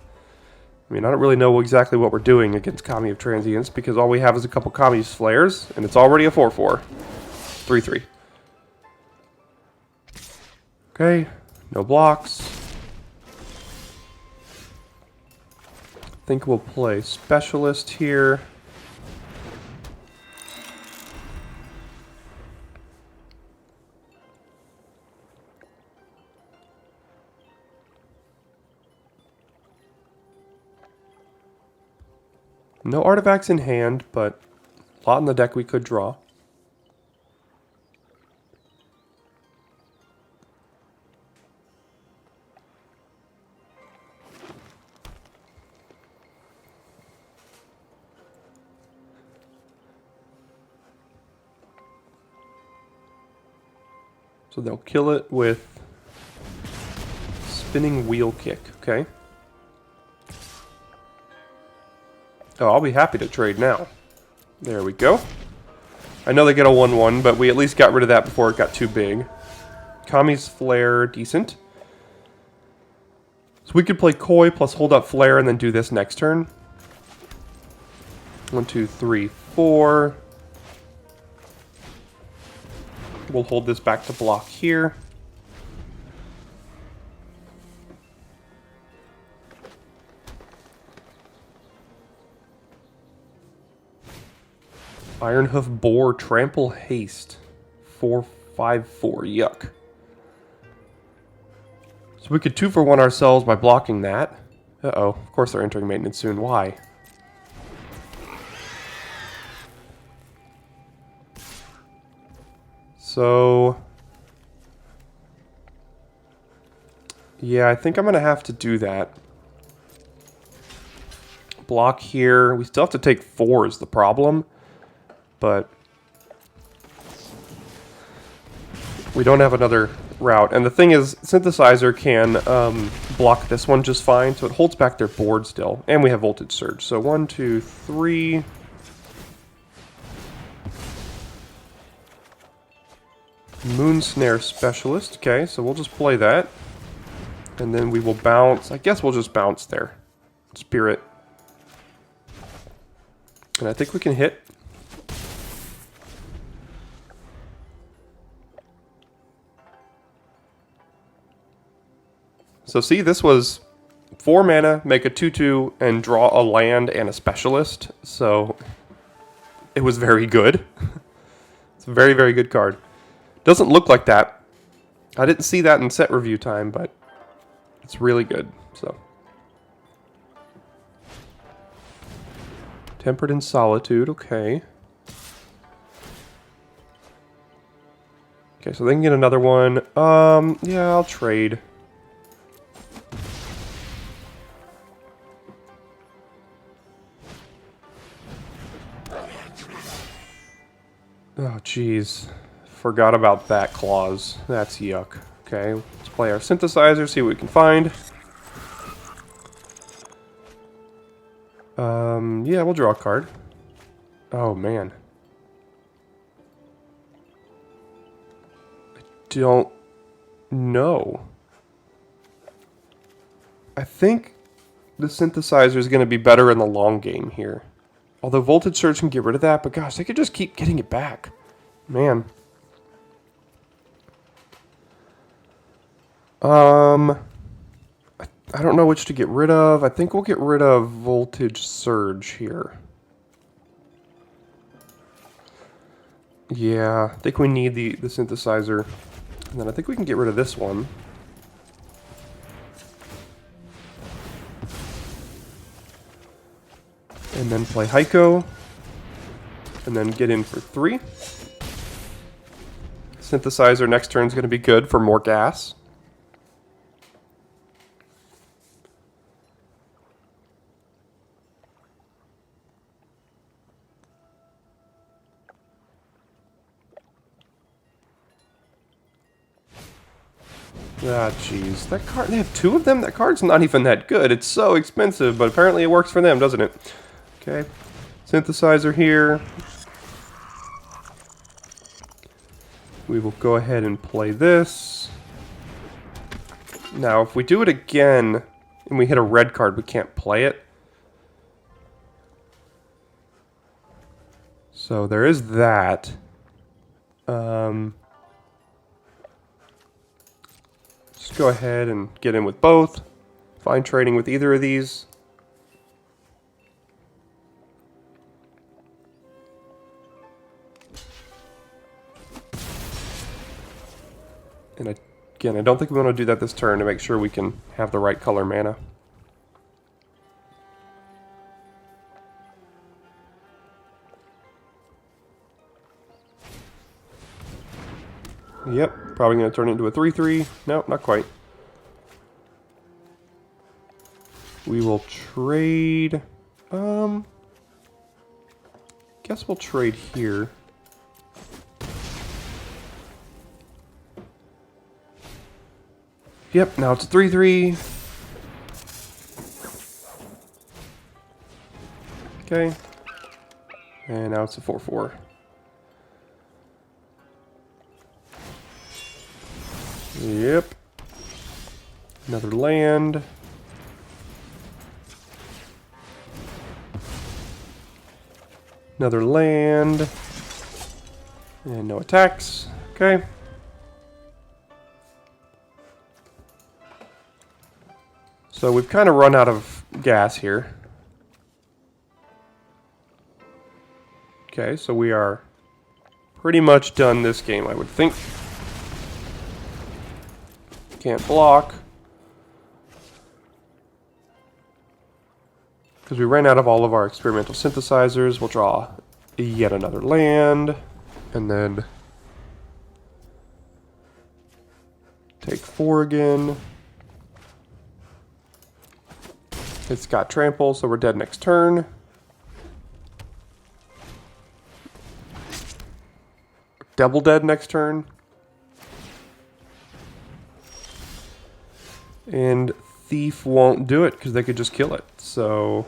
A: I mean, I don't really know exactly what we're doing against Kami of Transience, because all we have is a couple Kami's Flares, and it's already a 4/4. 3/3. Okay, no blocks. I think we'll play Specialist here. No artifacts in hand, but a lot in the deck we could draw. So they'll kill it with Spinning Wheel Kick, okay? Oh, I'll be happy to trade now. There we go. I know they get a 1/1, but we at least got rid of that before it got too big. Kami's Flare, decent. So we could play Koi plus hold up Flare and then do this next turn. 1, 2, 3, 4. We'll hold this back to block here. Ironhoof Boar, Trample Haste. 4/5/4. Yuck. So we could 2-for-1 ourselves by blocking that. Uh-oh. Of course they're entering maintenance soon. Why? So... yeah, I think I'm going to have to do that. Block here. We still have to take 4 is the problem. But we don't have another route. And the thing is, Synthesizer can block this one just fine, so it holds back their board still. And we have Voltage Surge. So 1, 2, 3. Moon Snare Specialist. Okay, so we'll just play that. And then we will bounce. I guess we'll just bounce there. Spirit. And I think we can hit. So see, this was 4 mana, make a 2/2, and draw a land and a specialist. So it was very good. It's a very, very good card. Doesn't look like that. I didn't see that in set review time, but it's really good. So Tempered in Solitude, okay. Okay, so they can get another one. Yeah, I'll trade. Oh, jeez. Forgot about that clause. That's yuck. Okay, let's play our Synthesizer, see what we can find. Yeah, we'll draw a card. Oh, man. I don't know. I think the Synthesizer is going to be better in the long game here. Although Voltage Surge can get rid of that, but gosh, they could just keep getting it back. Man. I don't know which to get rid of. I think we'll get rid of Voltage Surge here. Yeah, I think we need the Synthesizer. And then I think we can get rid of this one. And then play Heiko. And then get in for 3. Synthesizer next turn is going to be good for more gas. Ah, jeez. That card, they have 2 of them? That card's not even that good. It's so expensive, but apparently it works for them, doesn't it? Okay. Synthesizer here. We will go ahead and play this. Now, if we do it again and we hit a red card, we can't play it. So there is that. Just go ahead and get in with both. Fine trading with either of these. And again, I don't think we want to do that this turn to make sure we can have the right color mana. Yep, probably going to turn it into a 3/3. No, not quite. We will trade. Guess we'll trade here. Yep, now it's a 3/3. Okay. And now it's a 4/4. Yep. Another land. Another land. And no attacks. Okay. So we've kind of run out of gas here. Okay, so we are pretty much done this game, I would think. Can't block. Because we ran out of all of our experimental synthesizers. We'll draw yet another land. And then take 4 again. It's got trample, so we're dead next turn. Double dead next turn. And Thief won't do it because they could just kill it. So,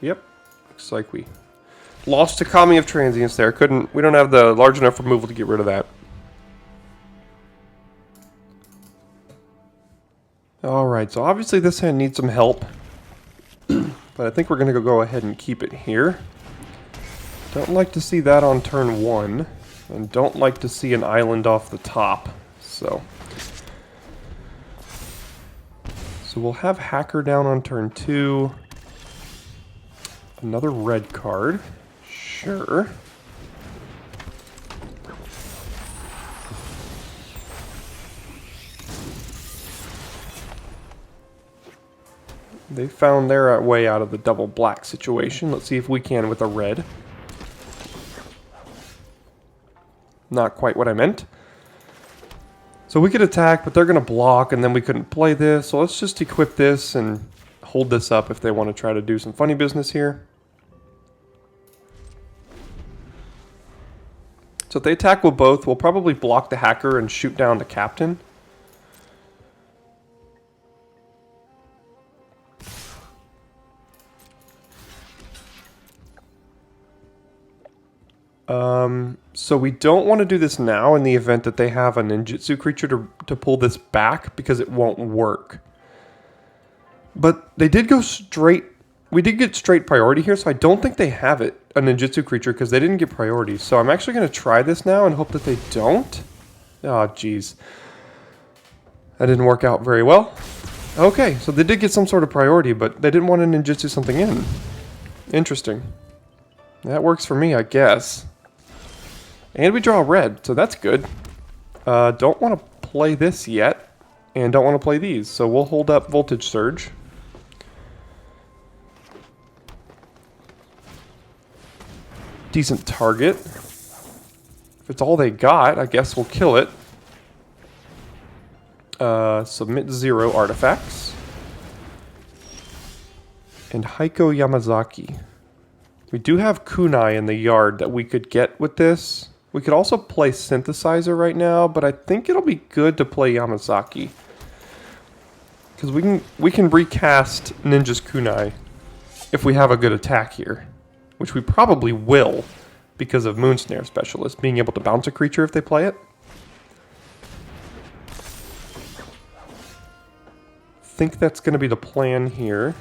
A: yep. Looks like we lost to Kami of Transience there. We don't have the large enough removal to get rid of that. Alright, so obviously this hand needs some help. But I think we're going to go ahead and keep it here. Don't like to see that on turn 1. And don't like to see an island off the top. So we'll have Hacker down on turn 2. Another red card. Sure. They found their way out of the double black situation. Let's see if we can with a red. Not quite what I meant. So we could attack, but they're going to block, and then we couldn't play this. So let's just equip this and hold this up if they want to try to do some funny business here. So if they attack with both, we'll probably block the Hacker and shoot down the Captain. So we don't want to do this now in the event that they have a ninjutsu creature to pull this back, because it won't work. But they did go straight. We did get straight priority here, so I don't think they have a ninjutsu creature because they didn't get priority. So I'm actually going to try this now and hope that they don't. Oh, jeez. That didn't work out very well. Okay, so they did get some sort of priority, but they didn't want to ninjutsu something in. Interesting. That works for me, I guess. And we draw red, so that's good. Don't want to play this yet, and don't want to play these, so we'll hold up Voltage Surge. Decent target. If it's all they got, I guess we'll kill it. Submit 0 artifacts. And Heiko Yamazaki. We do have Kunai in the yard that we could get with this. We could also play Synthesizer right now, but I think it'll be good to play Yamazaki. Because we can recast Ninja's Kunai if we have a good attack here. Which we probably will, because of Moonsnare Specialist being able to bounce a creature if they play it. I think that's going to be the plan here.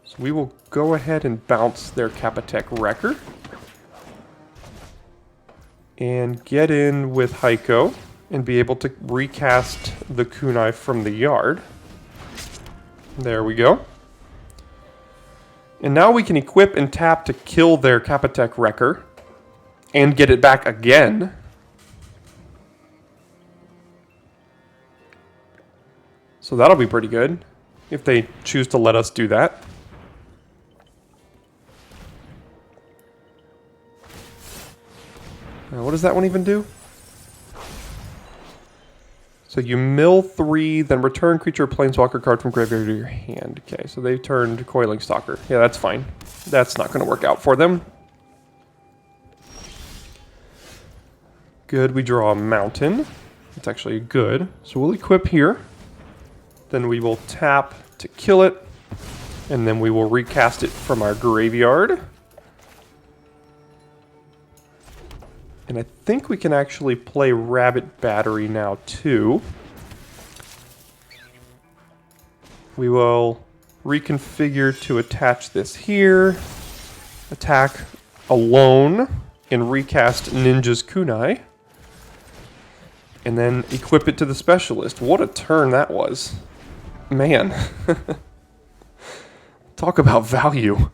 A: So we will go ahead and bounce their Kappatek Wrecker. And get in with Heiko and be able to recast the Kunai from the yard. There we go. And now we can equip and tap to kill their Kappatek Wrecker and get it back again. So that'll be pretty good if they choose to let us do that. Now, what does that one even do? So you mill 3, then return creature or planeswalker card from graveyard to your hand. Okay, so they turned Coiling Stalker. Yeah, that's fine. That's not going to work out for them. Good, we draw a mountain. That's actually good. So we'll equip here. Then we will tap to kill it. And then we will recast it from our graveyard. And I think we can actually play Rabbit Battery now, too. We will reconfigure to attach this here. Attack alone. And recast Ninja's Kunai. And then equip it to the Specialist. What a turn that was. Man. Talk about value.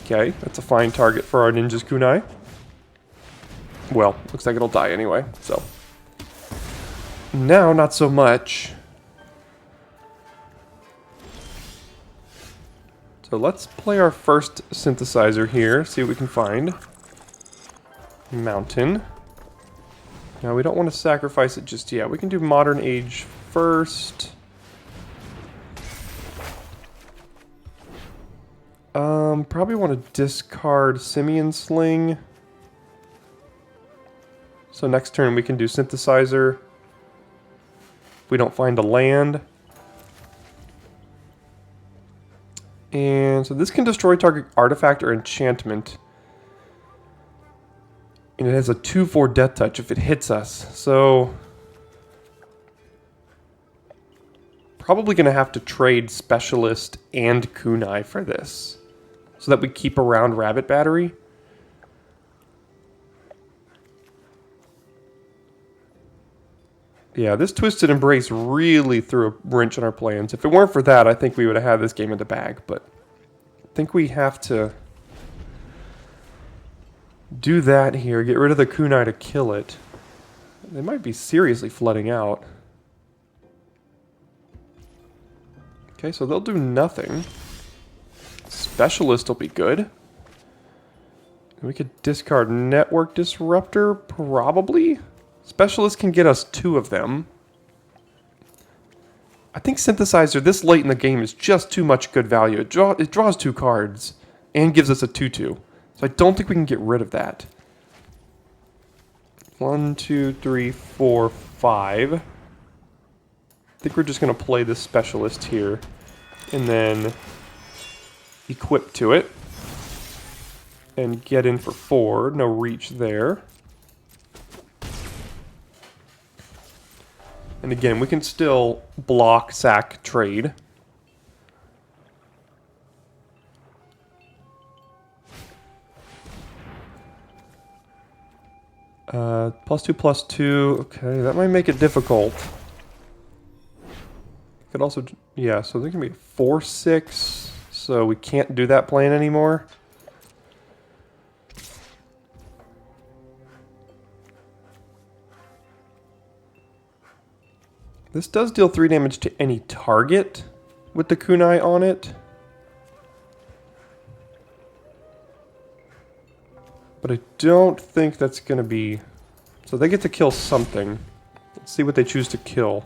A: Okay, that's a fine target for our Ninja's Kunai. Well, looks like it'll die anyway, so. Now, not so much. So let's play our first Synthesizer here, see what we can find. Mountain. Now, we don't want to sacrifice it just yet. We can do Modern Age first. Probably want to discard Simian Sling. So next turn we can do Synthesizer. If we don't find a land. And so this can destroy target artifact or enchantment. And it has a 2/4 death touch if it hits us. So probably going to have to trade Specialist and Kunai for this. So that we keep around Rabbit Battery. Yeah, this Twisted Embrace really threw a wrench in our plans. If it weren't for that, I think we would have had this game in the bag. But I think we have to do that here. Get rid of the Kunai to kill it. They might be seriously flooding out. Okay, so they'll do nothing. Specialist will be good. We could discard Network Disruptor, probably. Specialist can get us 2 of them. I think Synthesizer this late in the game is just too much good value. It draws 2 cards and gives us a 2/2. So I don't think we can get rid of that. 1, 2, 3, 4, 5. I think we're just going to play this Specialist here. And then equip to it. And get in for 4. No reach there. And again, we can still block, sack, trade. +2/+2. Okay, that might make it difficult. Could also, yeah, so there can be 4/6. So we can't do that plan anymore. This does deal 3 damage to any target with the Kunai on it. But I don't think that's going to be... So they get to kill something. Let's see what they choose to kill.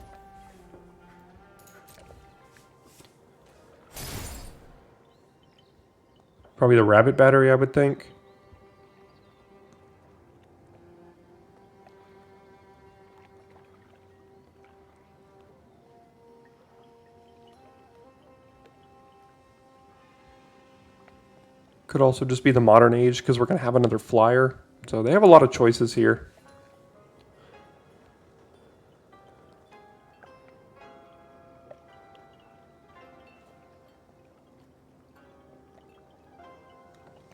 A: Probably the Rabbit Battery, I would think. Could also just be the Modern Age because we're going to have another flyer. So they have a lot of choices here.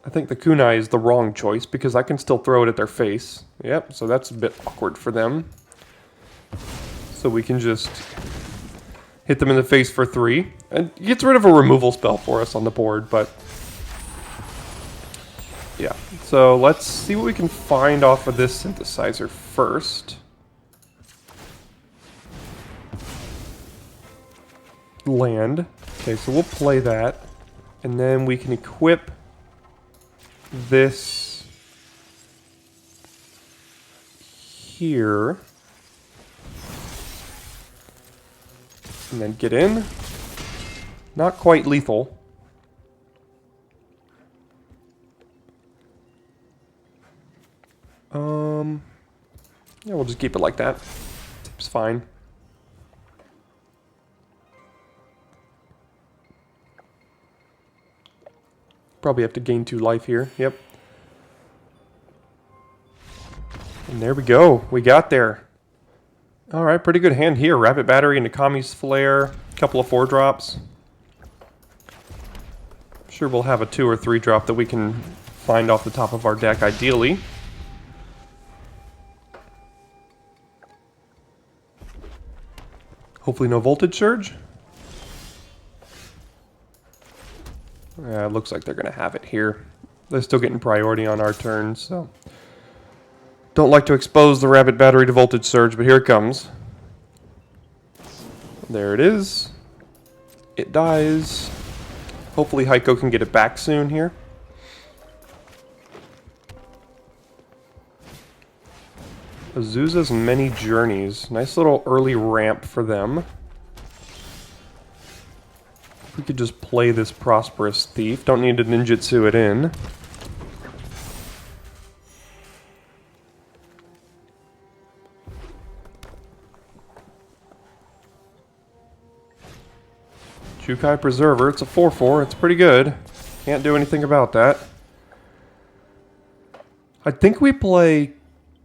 A: I think the Kunai is the wrong choice because I can still throw it at their face. Yep, so that's a bit awkward for them. So we can just hit them in the face for 3. And it gets rid of a removal spell for us on the board, but... yeah, so let's see what we can find off of this Synthesizer first. Land. Okay, so we'll play that. And then we can equip this here. And then get in. Not quite lethal. Yeah, we'll just keep it like that. It's fine. Probably have to gain 2 life here. Yep. And there we go. We got there. Alright, pretty good hand here. Rabbit Battery into Kami's Flare. A couple of 4-drops. I'm sure we'll have a 2 or 3 drop that we can find off the top of our deck, ideally. Hopefully no Voltage Surge. It looks like they're going to have it here. They're still getting priority on our turn, so... don't like to expose the Rabbit Battery to Voltage Surge, but here it comes. There it is. It dies. Hopefully Heiko can get it back soon here. Azusa's Many Journeys. Nice little early ramp for them. We could just play this Prosperous Thief. Don't need to ninjutsu it in. Shukai Preserver, it's a 4/4, it's pretty good. Can't do anything about that. I think we play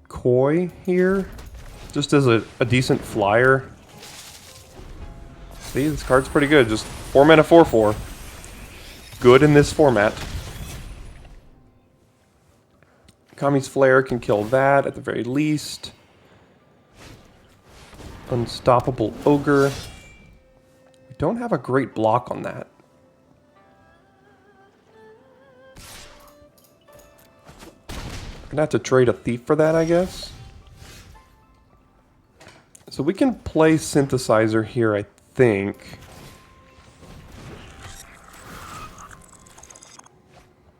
A: Koi here, just as a decent flyer. See, this card's pretty good, just 4 mana 4/4. Good in this format. Kami's Flare can kill that at the very least. Unstoppable Ogre. We don't have a great block on that. Gonna have to trade a Thief for that, I guess. So we can play Synthesizer here, I think.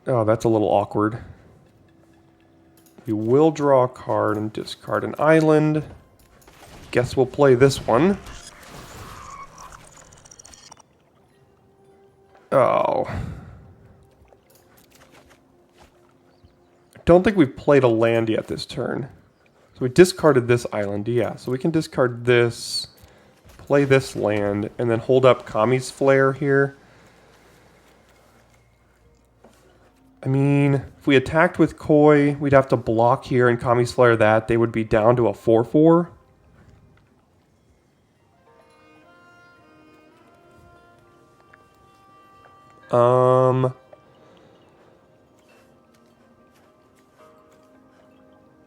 A: Oh, that's a little awkward. We will draw a card and discard an island. Guess we'll play this one. Oh. I don't think we've played a land yet this turn. So we discarded this island, yeah. So we can discard this, play this land, and then hold up Kami's Flare here. I mean, if we attacked with Koi, we'd have to block here and Kami's Flare that. They would be down to a 4/4.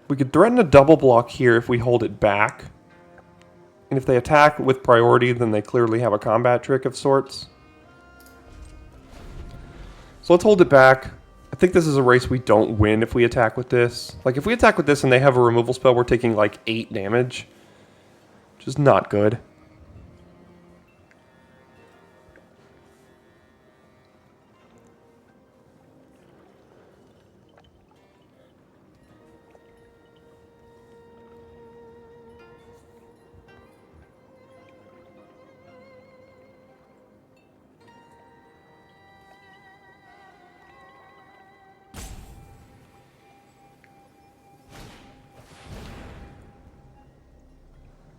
A: We could threaten a double block here if we hold it back. And if they attack with priority, then they clearly have a combat trick of sorts. So let's hold it back. I think this is a race we don't win if we attack with this. Like, if we attack with this and they have a removal spell, we're taking like 8 damage. Which is not good.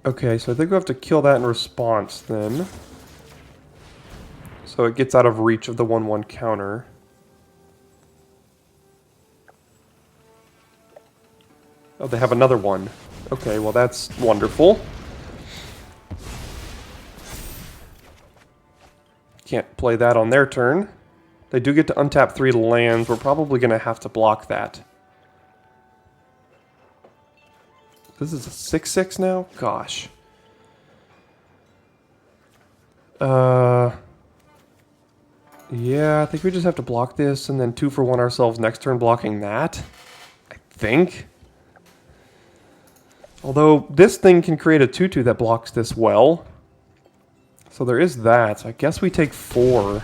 A: Okay, so I think we have to kill that in response then. So it gets out of reach of the 1/1 counter. Oh, they have another one. Okay, well that's wonderful. Can't play that on their turn. They do get to untap 3 lands. We're probably going to have to block that. This is a 6/6 now? Gosh. Yeah, I think we just have to block this and then 2 for 1 ourselves next turn blocking that. I think. Although this thing can create a 2/2 that blocks this well. So there is that. So I guess we take 4.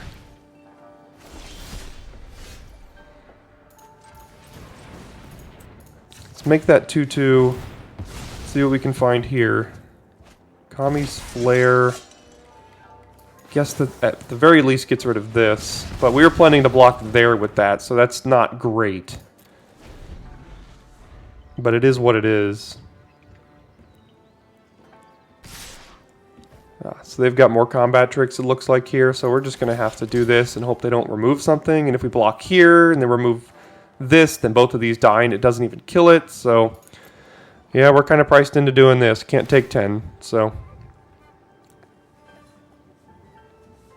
A: Let's make that 2/2. See what we can find here. Kami's Flare. Guess that at the very least gets rid of this. But we were planning to block there with that, so that's not great. But it is what it is. So they've got more combat tricks, it looks like, here. So we're just going to have to do this and hope they don't remove something. And if we block here and they remove this, then both of these die and it doesn't even kill it. So yeah, we're kind of priced into doing this. Can't take 10, so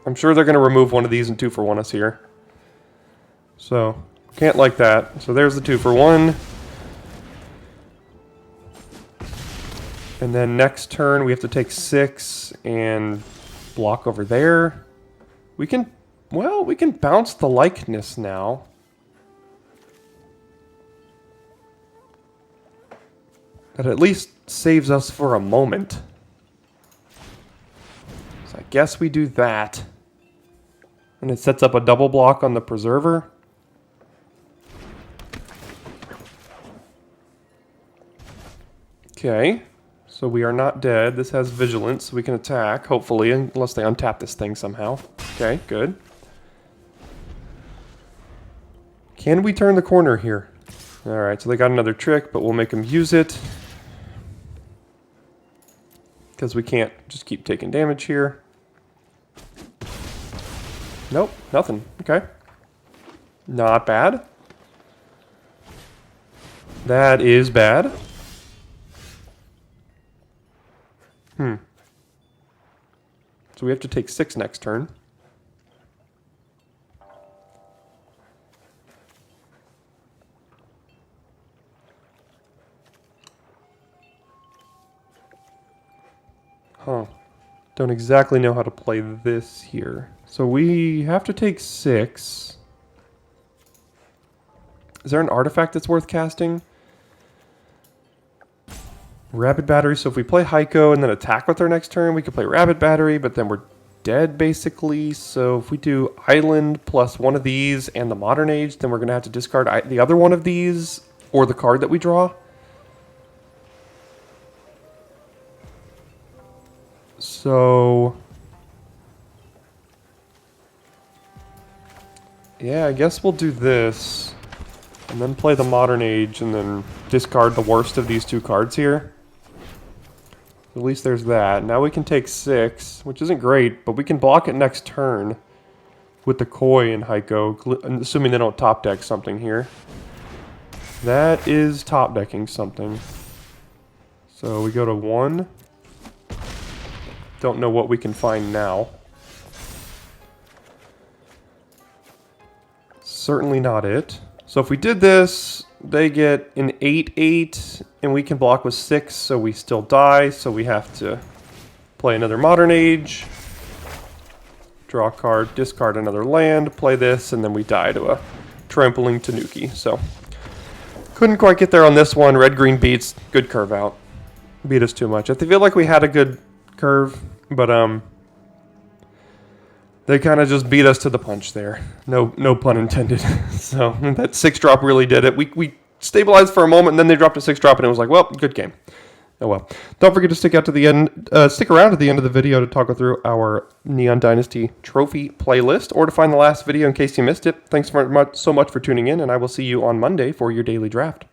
A: I'm sure they're going to remove one of these and 2 for 1 us here. So can't like that. So there's the 2 for 1. And then next turn we have to take 6 and block over there. We can, well, we can bounce the likeness now. That at least saves us for a moment. So I guess we do that. And it sets up a double block on the Preserver. Okay. So we are not dead. This has Vigilance, so we can attack, hopefully, unless they untap this thing somehow. Okay, good. Can we turn the corner here? Alright, so they got another trick, but we'll make them use it. Because we can't just keep taking damage here. Nope, nothing. Okay. Not bad. That is bad. So we have to take 6 next turn. Huh. Don't exactly know how to play this here. So we have to take 6. Is there an artifact that's worth casting? Rapid Battery. So if we play Heiko and then attack with our next turn, we could play Rapid Battery, but then we're dead basically. So if we do Island plus one of these and the Modern Age, then we're going to have to discard the other one of these or the card that we draw. So yeah, I guess we'll do this and then play the Modern Age and then discard the worst of these 2 cards here. At least there's that. Now we can take 6, which isn't great, but we can block it next turn with the Koi and Heiko, assuming they don't top deck something here. That is top decking something. So we go to 1. Don't know what we can find now. Certainly not it. So if we did this, they get an 8/8, and we can block with 6, so we still die, so we have to play another Modern Age, draw a card, discard another land, play this, and then we die to a Trampling Tanuki. So couldn't quite get there on this one. Red-green beats, good curve out. Beat us too much. I feel like we had a good curve, but they kind of just beat us to the punch there. No pun intended. So that 6-drop really did it. We stabilized for a moment, and then they dropped a 6-drop, and it was like, well, good game. Oh well. Don't forget to stick around to the end of the video to talk through our Neon Dynasty trophy playlist, or to find the last video in case you missed it. Thanks so much for tuning in, and I will see you on Monday for your daily draft.